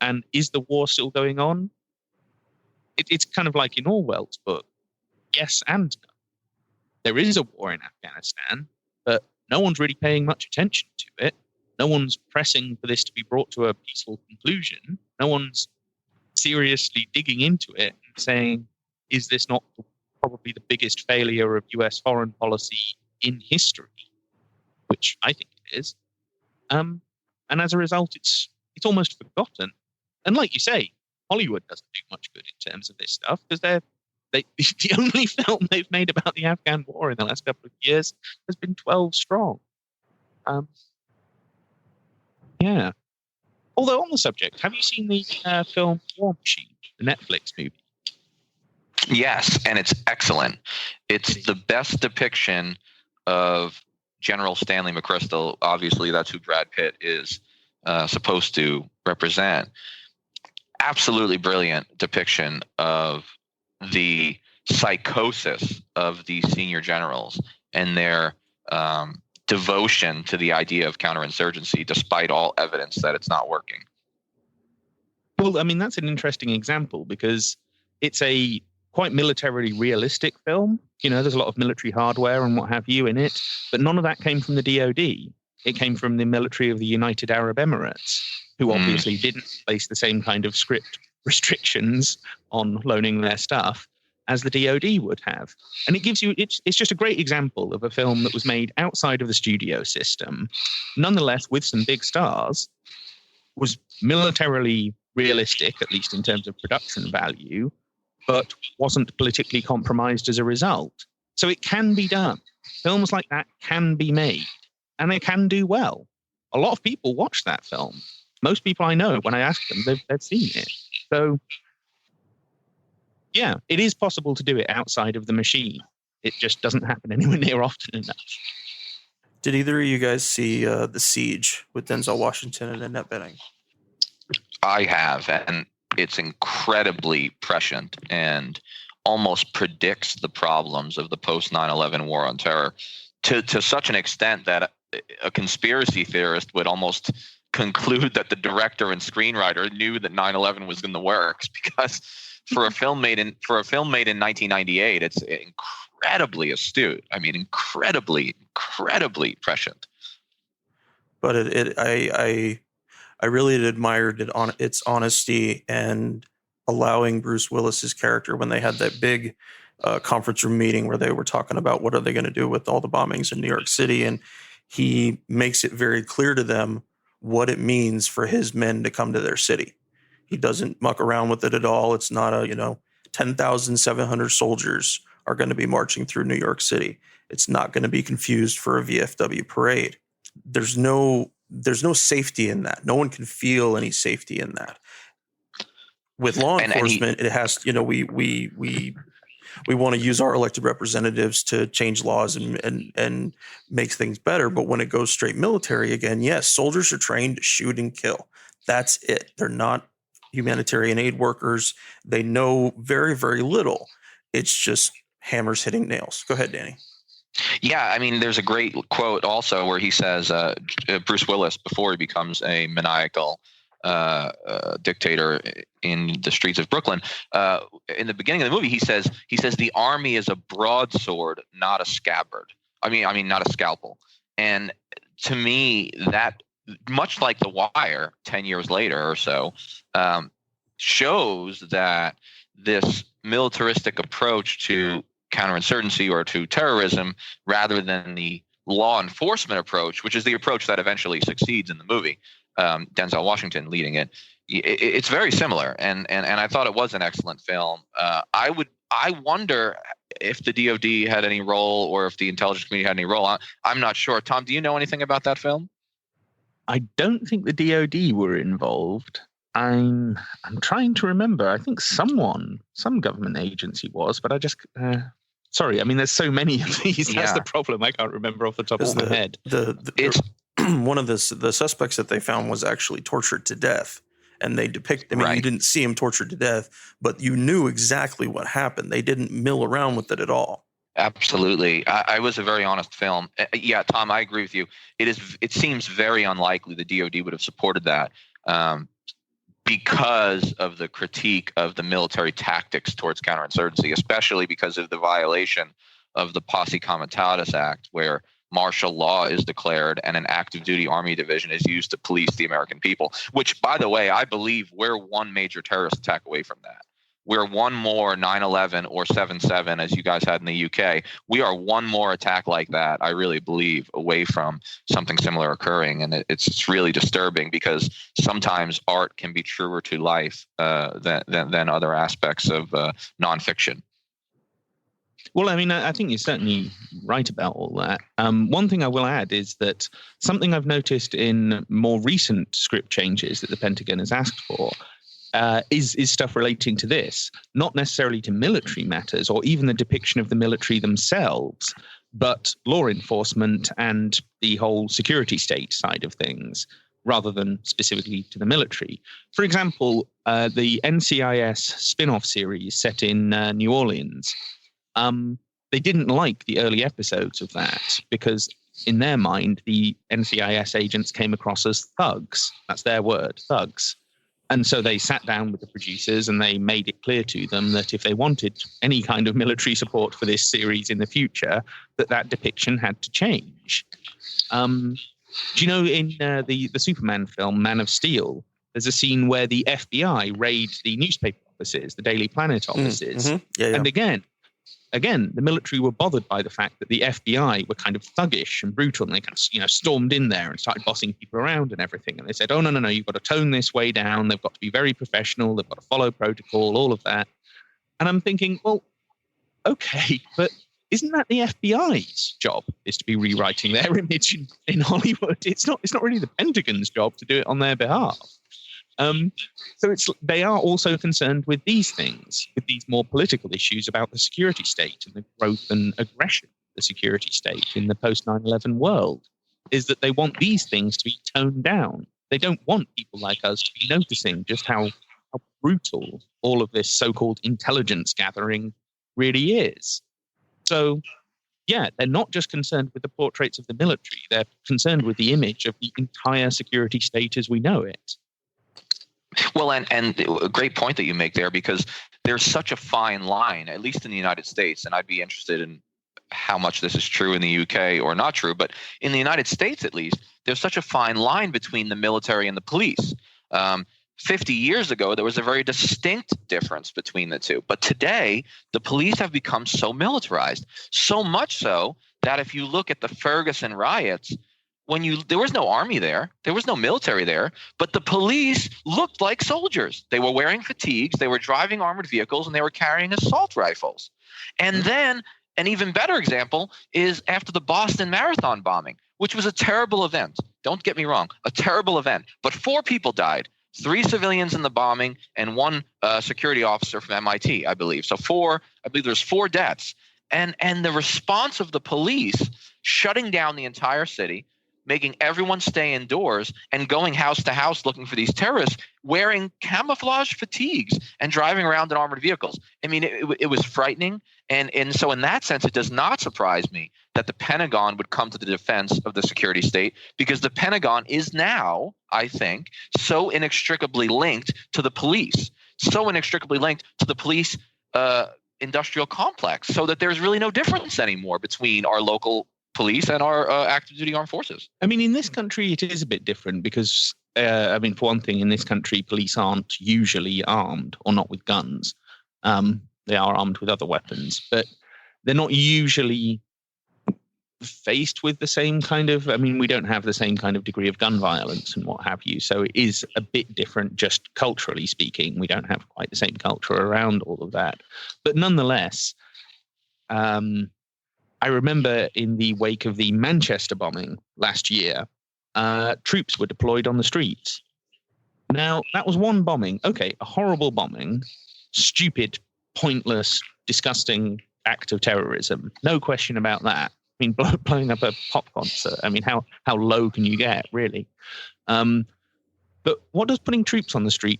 and is the war still going on? It's kind of like in Orwell's book, yes and no. There is a war in Afghanistan, but no one's really paying much attention to it. No one's pressing for this to be brought to a peaceful conclusion. No one's seriously digging into it and saying, is this not probably the biggest failure of US foreign policy in history? Which I think it is. And as a result, it's almost forgotten. And like you say, Hollywood doesn't do much good in terms of this stuff because the only film they've made about the Afghan war in the last couple of years has been 12 Strong. Yeah. Although on the subject, have you seen the film War Machine, the Netflix movie? Yes, and it's excellent. It's the best depiction of General Stanley McChrystal. Obviously, that's who Brad Pitt is supposed to represent. Absolutely brilliant depiction of the psychosis of these senior generals and their devotion to the idea of counterinsurgency, despite all evidence that it's not working. Well, I mean, that's an interesting example because it's a quite militarily realistic film. You know, there's a lot of military hardware and what have you in it, but none of that came from the DoD. It came from the military of the United Arab Emirates, who obviously didn't place the same kind of script restrictions on loaning their stuff as the DoD would have. And it gives you, it's just a great example of a film that was made outside of the studio system, nonetheless with some big stars, was militarily realistic, at least in terms of production value, but wasn't politically compromised as a result. So it can be done. Films like that can be made, and they can do well. A lot of people watch that film. Most people I know, when I ask them, they've seen it. So, yeah, it is possible to do it outside of the machine. It just doesn't happen anywhere near often enough. Did either of you guys see The Siege with Denzel Washington and Annette Bening? I have, and it's incredibly prescient and almost predicts the problems of the post 9/11 war on terror to such an extent that a conspiracy theorist would almost conclude that the director and screenwriter knew that 9/11 was in the works, because for a film made in 1998, it's incredibly astute. I mean, incredibly prescient. But I really admired it on its honesty and allowing Bruce Willis's character, when they had that big conference room meeting where they were talking about what are they going to do with all the bombings in New York City, and he makes it very clear to them what it means for his men to come to their city. He doesn't muck around with it at all. It's not 10,700 soldiers are going to be marching through New York City. It's not going to be confused for a VFW parade. There's no safety in that. No one can feel any safety in that. With law enforcement, it has, we want to use our elected representatives to change laws and make things better. But when it goes straight military again, yes, soldiers are trained to shoot and kill. That's it. They're not humanitarian aid workers. They know very, very little. It's just hammers hitting nails. Go ahead, Danny. Yeah, I mean, there's a great quote also where he says, Bruce Willis, before he becomes a maniacal dictator in the streets of Brooklyn, in the beginning of the movie, he says the army is a broadsword, not a scabbard. I mean, not a scalpel. And to me, that, much like The Wire 10 years later or so, shows that this militaristic approach to counterinsurgency or to terrorism, rather than the law enforcement approach, which is the approach that eventually succeeds in the movie, Denzel Washington leading it, it's very similar. And I thought it was an excellent film. I wonder if the DOD had any role, or if the intelligence community had any role. I'm not sure. Tom, do you know anything about that film? I don't think the DOD were involved. I'm trying to remember. I think some government agency was, but I just sorry. I mean, there's so many of these. That's the problem. I can't remember off the top of my head. It's one of the suspects that they found was actually tortured to death, and they depict. I mean, You didn't see him tortured to death, but you knew exactly what happened. They didn't mill around with it at all. Absolutely. I was a very honest film. Yeah, Tom, I agree with you. It seems very unlikely the DOD would have supported that. Because of the critique of the military tactics towards counterinsurgency, especially because of the violation of the Posse Comitatus Act, where martial law is declared and an active duty army division is used to police the American people, which, by the way, I believe we're one major terrorist attack away from that. We're one more 9/11 or 7/7, as you guys had in the UK. We are one more attack like that, I really believe, away from something similar occurring. And it's really disturbing, because sometimes art can be truer to life than other aspects of nonfiction. Well, I mean, I think you're certainly right about all that. One thing I will add is that something I've noticed in more recent script changes that the Pentagon has asked for is stuff relating to this, not necessarily to military matters or even the depiction of the military themselves, but law enforcement and the whole security state side of things, rather than specifically to the military. For example, the NCIS spin-off series set in New Orleans, they didn't like the early episodes of that because in their mind, the NCIS agents came across as thugs. That's their word, thugs. And so they sat down with the producers and they made it clear to them that if they wanted any kind of military support for this series in the future, that depiction had to change. Do you know in the Superman film, Man of Steel, there's a scene where the FBI raid the newspaper offices, the Daily Planet offices. Yeah. And again, again, the military were bothered by the fact that the FBI were kind of thuggish and brutal, and they kind of, stormed in there and started bossing people around and everything. And they said, oh, no, you've got to tone this way down. They've got to be very professional. They've got to follow protocol, all of that. And I'm thinking, well, okay, but isn't that the FBI's job, is to be rewriting their image in Hollywood? It's not really the Pentagon's job to do it on their behalf. So they are also concerned with these things, with these more political issues about the security state and the growth and aggression of the security state in the post 9/11 world, is that they want these things to be toned down. They don't want people like us to be noticing just how brutal all of this so-called intelligence gathering really is. So, yeah, they're not just concerned with the portraits of the military. They're concerned with the image of the entire security state as we know it. Well, and a great point that you make there, because there's such a fine line, at least in the United States, and I'd be interested in how much this is true in the UK or not true, but in the United States, at least, there's such a fine line between the military and the police. 50 years ago, there was a very distinct difference between the two. But today, the police have become so militarized, so much so that if you look at the Ferguson riots, there was no army there, there was no military there, but the police looked like soldiers. They were wearing fatigues, they were driving armored vehicles, and they were carrying assault rifles. And then an even better example is after the Boston Marathon bombing, which was a terrible event. Don't get me wrong, a terrible event. But 4 people died, 3 civilians in the bombing and 1 security officer from MIT, I believe. So I believe there's 4 deaths. And the response of the police shutting down the entire city, making everyone stay indoors and going house to house looking for these terrorists, wearing camouflage fatigues and driving around in armored vehicles. I mean, it was frightening. And so in that sense, it does not surprise me that the Pentagon would come to the defense of the security state, because the Pentagon is now, I think, so inextricably linked to the police, so inextricably linked to the police industrial complex, so that there's really no difference anymore between our local police and our active duty armed forces. I mean, in this country, it is a bit different because, for one thing, in this country, police aren't usually armed, or not with guns. They are armed with other weapons, but they're not usually faced with the same kind of, we don't have the same kind of degree of gun violence and what have you. So it is a bit different, just culturally speaking. We don't have quite the same culture around all of that. But nonetheless, I remember in the wake of the Manchester bombing last year, troops were deployed on the streets. Now, that was one bombing. Okay, a horrible bombing, stupid, pointless, disgusting act of terrorism. No question about that. Blowing up a pop concert. How low can you get, really? But what does putting troops on the street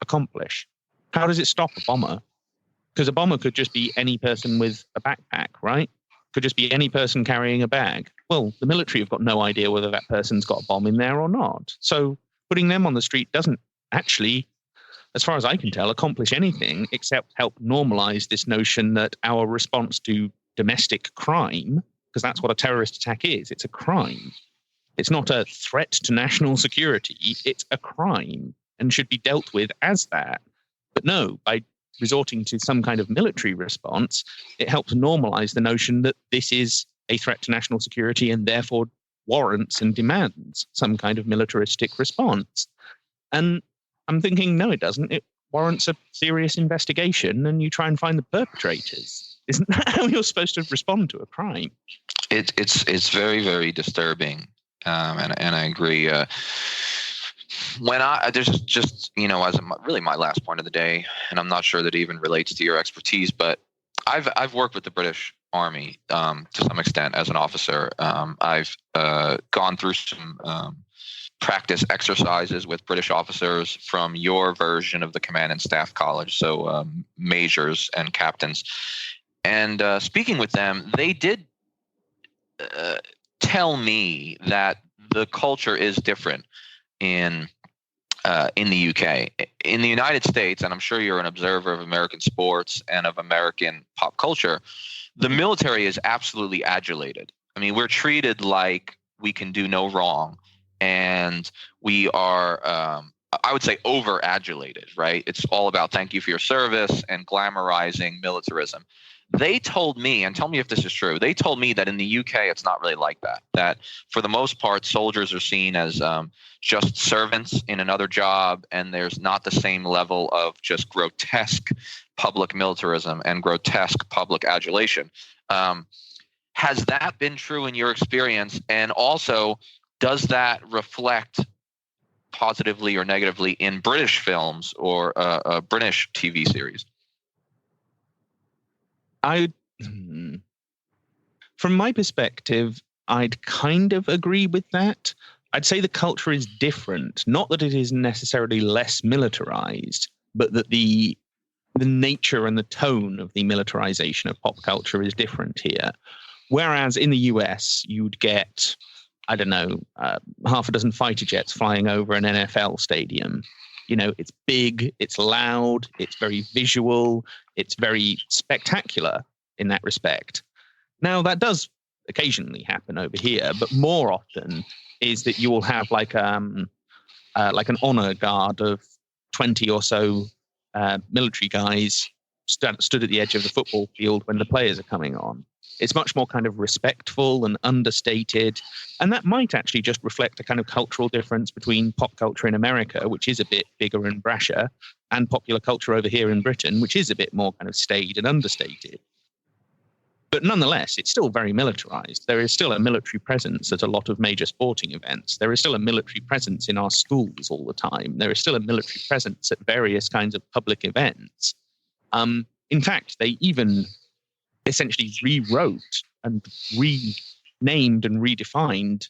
accomplish? How does it stop a bomber? Because a bomber could just be any person with a backpack, right? Could just be any person carrying a bag. Well, the military have got no idea whether that person's got a bomb in there or not. So putting them on the street doesn't actually, as far as I can tell, accomplish anything except help normalize this notion that our response to domestic crime, because that's what a terrorist attack is, it's a crime. It's not a threat to national security, it's a crime and should be dealt with as that. But no, by resorting to some kind of military response, it helps normalize the notion that this is a threat to national security and therefore warrants and demands some kind of militaristic response. And I'm thinking, no, it doesn't. It warrants a serious investigation and you try and find the perpetrators. Isn't that how you're supposed to respond to a crime? It's very, very disturbing. And I agree. There's just, as really my last point of the day, and I'm not sure that it even relates to your expertise, but I've worked with the British Army to some extent as an officer. I've gone through some practice exercises with British officers from your version of the Command and Staff College, so majors and captains. And speaking with them, they did tell me that the culture is different in the UK. In the United States, and I'm sure you're an observer of American sports and of American pop culture, the military is absolutely adulated. We're treated like we can do no wrong, and we are, I would say, over-adulated, right? It's all about thank you for your service and glamorizing militarism. They told me, and tell me if this is true, they told me that in the UK it's not really like that. That for the most part, soldiers are seen as just servants in another job, and there's not the same level of just grotesque public militarism and grotesque public adulation. Has that been true in your experience? And also, does that reflect positively or negatively in British films or British TV series? From my perspective, I'd kind of agree with that. I'd say the culture is different. Not that it is necessarily less militarized, but that the nature and the tone of the militarization of pop culture is different here. Whereas in the US, you'd get, I don't know, half a dozen fighter jets flying over an NFL stadium. You know, it's big, it's loud, it's very visual, it's very spectacular in that respect. Now, that does occasionally happen over here, but more often is that you will have like an honor guard of 20 or so military guys stood at the edge of the football field when the players are coming on. It's much more kind of respectful and understated. And that might actually just reflect a kind of cultural difference between pop culture in America, which is a bit bigger and brasher, and popular culture over here in Britain, which is a bit more kind of staid and understated. But nonetheless, it's still very militarized. There is still a military presence at a lot of major sporting events. There is still a military presence in our schools all the time. There is still a military presence at various kinds of public events. In fact, they even essentially rewrote and renamed and redefined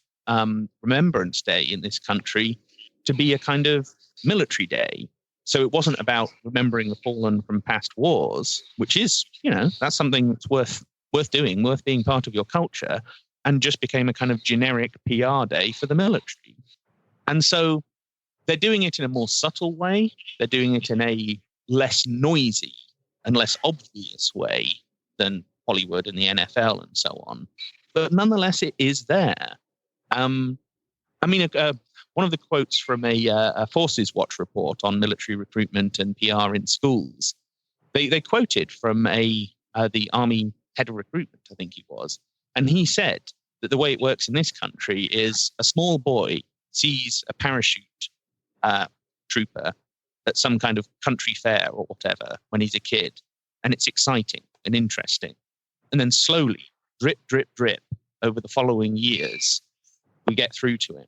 Remembrance Day in this country to be a kind of military day. So it wasn't about remembering the fallen from past wars, which is, you know, that's something that's worth doing, worth being part of your culture, and just became a kind of generic PR day for the military. And so they're doing it in a more subtle way. They're doing it in a less noisy and less obvious way than Hollywood and the NFL and so on. But nonetheless, it is there. One of the quotes from a Forces Watch report on military recruitment and PR in schools, they quoted from the Army head of recruitment, I think he was, and he said that the way it works in this country is a small boy sees a parachute trooper at some kind of country fair or whatever when he's a kid, and it's exciting and interesting. And then slowly, drip, drip, drip, over the following years, we get through to him.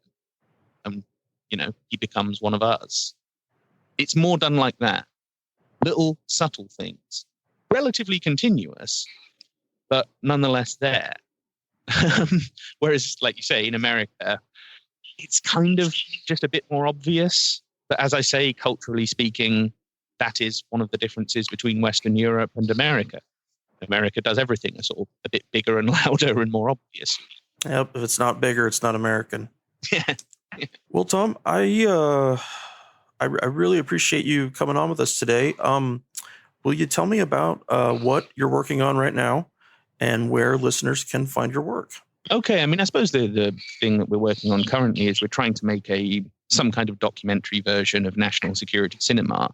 And, you know, he becomes one of us. It's more done like that. Little subtle things. Relatively continuous, but nonetheless there. Whereas, like you say, in America, it's kind of just a bit more obvious. But as I say, culturally speaking, that is one of the differences between Western Europe and America. America does everything a bit bigger and louder and more obvious. Yep, if it's not bigger, it's not American. Yeah. Well, Tom, I really appreciate you coming on with us today. Will you tell me about what you're working on right now and where listeners can find your work? Okay, I mean, I suppose the thing that we're working on currently is we're trying to make some kind of documentary version of national security cinema.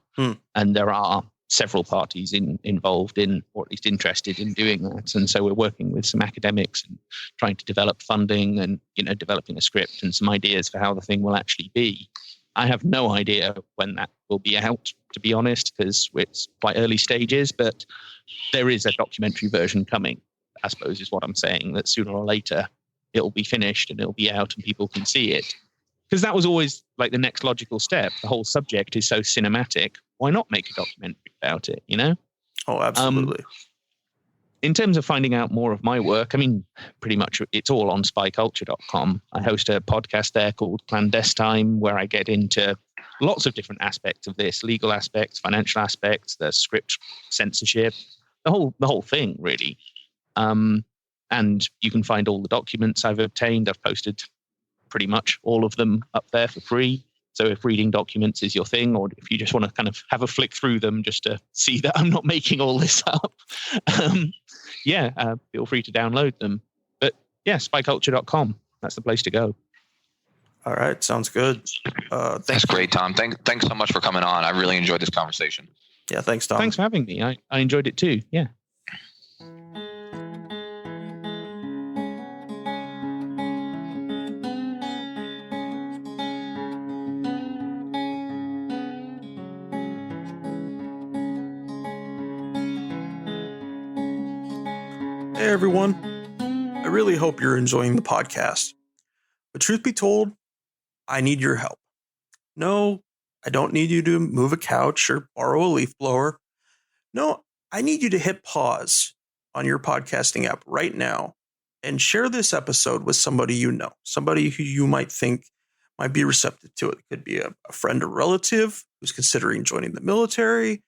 And there are several parties involved in, or at least interested in doing that. And so we're working with some academics and trying to develop funding and, you know, developing a script and some ideas for how the thing will actually be. I have no idea when that will be out, to be honest, because it's quite early stages, but there is a documentary version coming, I suppose is what I'm saying, that sooner or later it'll be finished and it'll be out and people can see it. Because that was always like the next logical step. The whole subject is so cinematic. Why not make a documentary about it, you know? Oh, absolutely. In terms of finding out more of my work, I mean, pretty much it's all on spyculture.com. I host a podcast there called ClandesTime, where I get into lots of different aspects of this, legal aspects, financial aspects, the script censorship, the whole thing, really. And you can find all the documents I've obtained. I've posted pretty much all of them up there for free. So if reading documents is your thing, or if you just want to kind of have a flick through them just to see that I'm not making all this up, feel free to download them. But yeah, spyculture.com. That's the place to go. All right. Sounds good. That's great, Tom. Thanks so much for coming on. I really enjoyed this conversation. Yeah, thanks, Tom. Thanks for having me. I enjoyed it too. Yeah. Hey everyone, I really hope you're enjoying the podcast. But truth be told, I need your help. No, I don't need you to move a couch or borrow a leaf blower. No, I need you to hit pause on your podcasting app right now and share this episode with somebody you know, somebody who you might think might be receptive to it. It could be a friend or relative who's considering joining the military,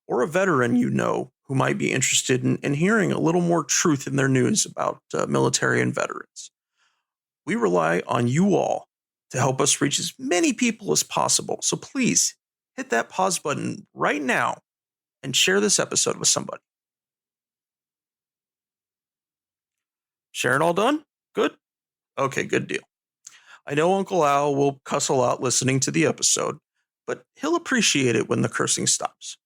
or a veteran you know who might be interested in hearing a little more truth in their news about military and veterans. We rely on you all to help us reach as many people as possible. So please hit that pause button right now and share this episode with somebody. Sharing all done? Good? Okay, good deal. I know Uncle Al will cuss a lot listening to the episode, but he'll appreciate it when the cursing stops.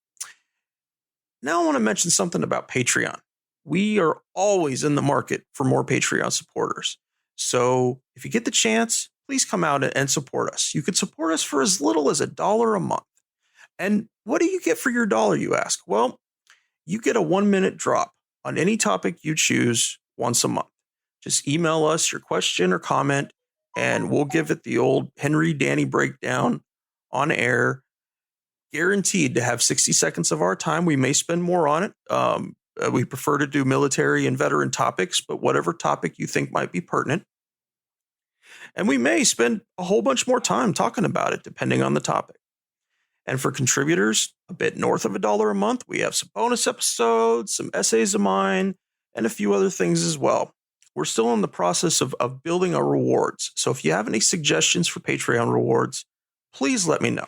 Now I want to mention something about Patreon. We are always in the market for more Patreon supporters. So if you get the chance, please come out and support us. You can support us for as little as $1 a month. And what do you get for your dollar, you ask? Well, you get a 1-minute drop on any topic you choose once a month. Just email us your question or comment, and we'll give it the old Henry Danny breakdown on air. Guaranteed to have 60 seconds of our time. We may spend more on it. We prefer to do military and veteran topics, but whatever topic you think might be pertinent. And we may spend a whole bunch more time talking about it, depending on the topic. And for contributors, a bit north of $1 a month, we have some bonus episodes, some essays of mine, and a few other things as well. We're still in the process of building our rewards. So if you have any suggestions for Patreon rewards, please let me know.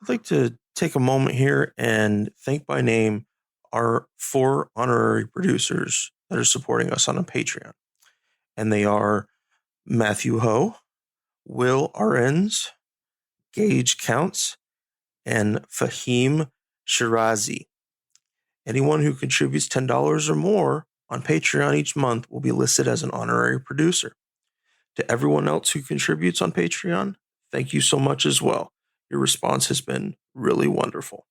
I'd like to take a moment here and thank by name our 4 honorary producers that are supporting us on a Patreon. And they are Matthew Ho, Will Arens, Gage Counts, and Fahim Shirazi. Anyone who contributes $10 or more on Patreon each month will be listed as an honorary producer. To everyone else who contributes on Patreon, thank you so much as well. Your response has been really wonderful.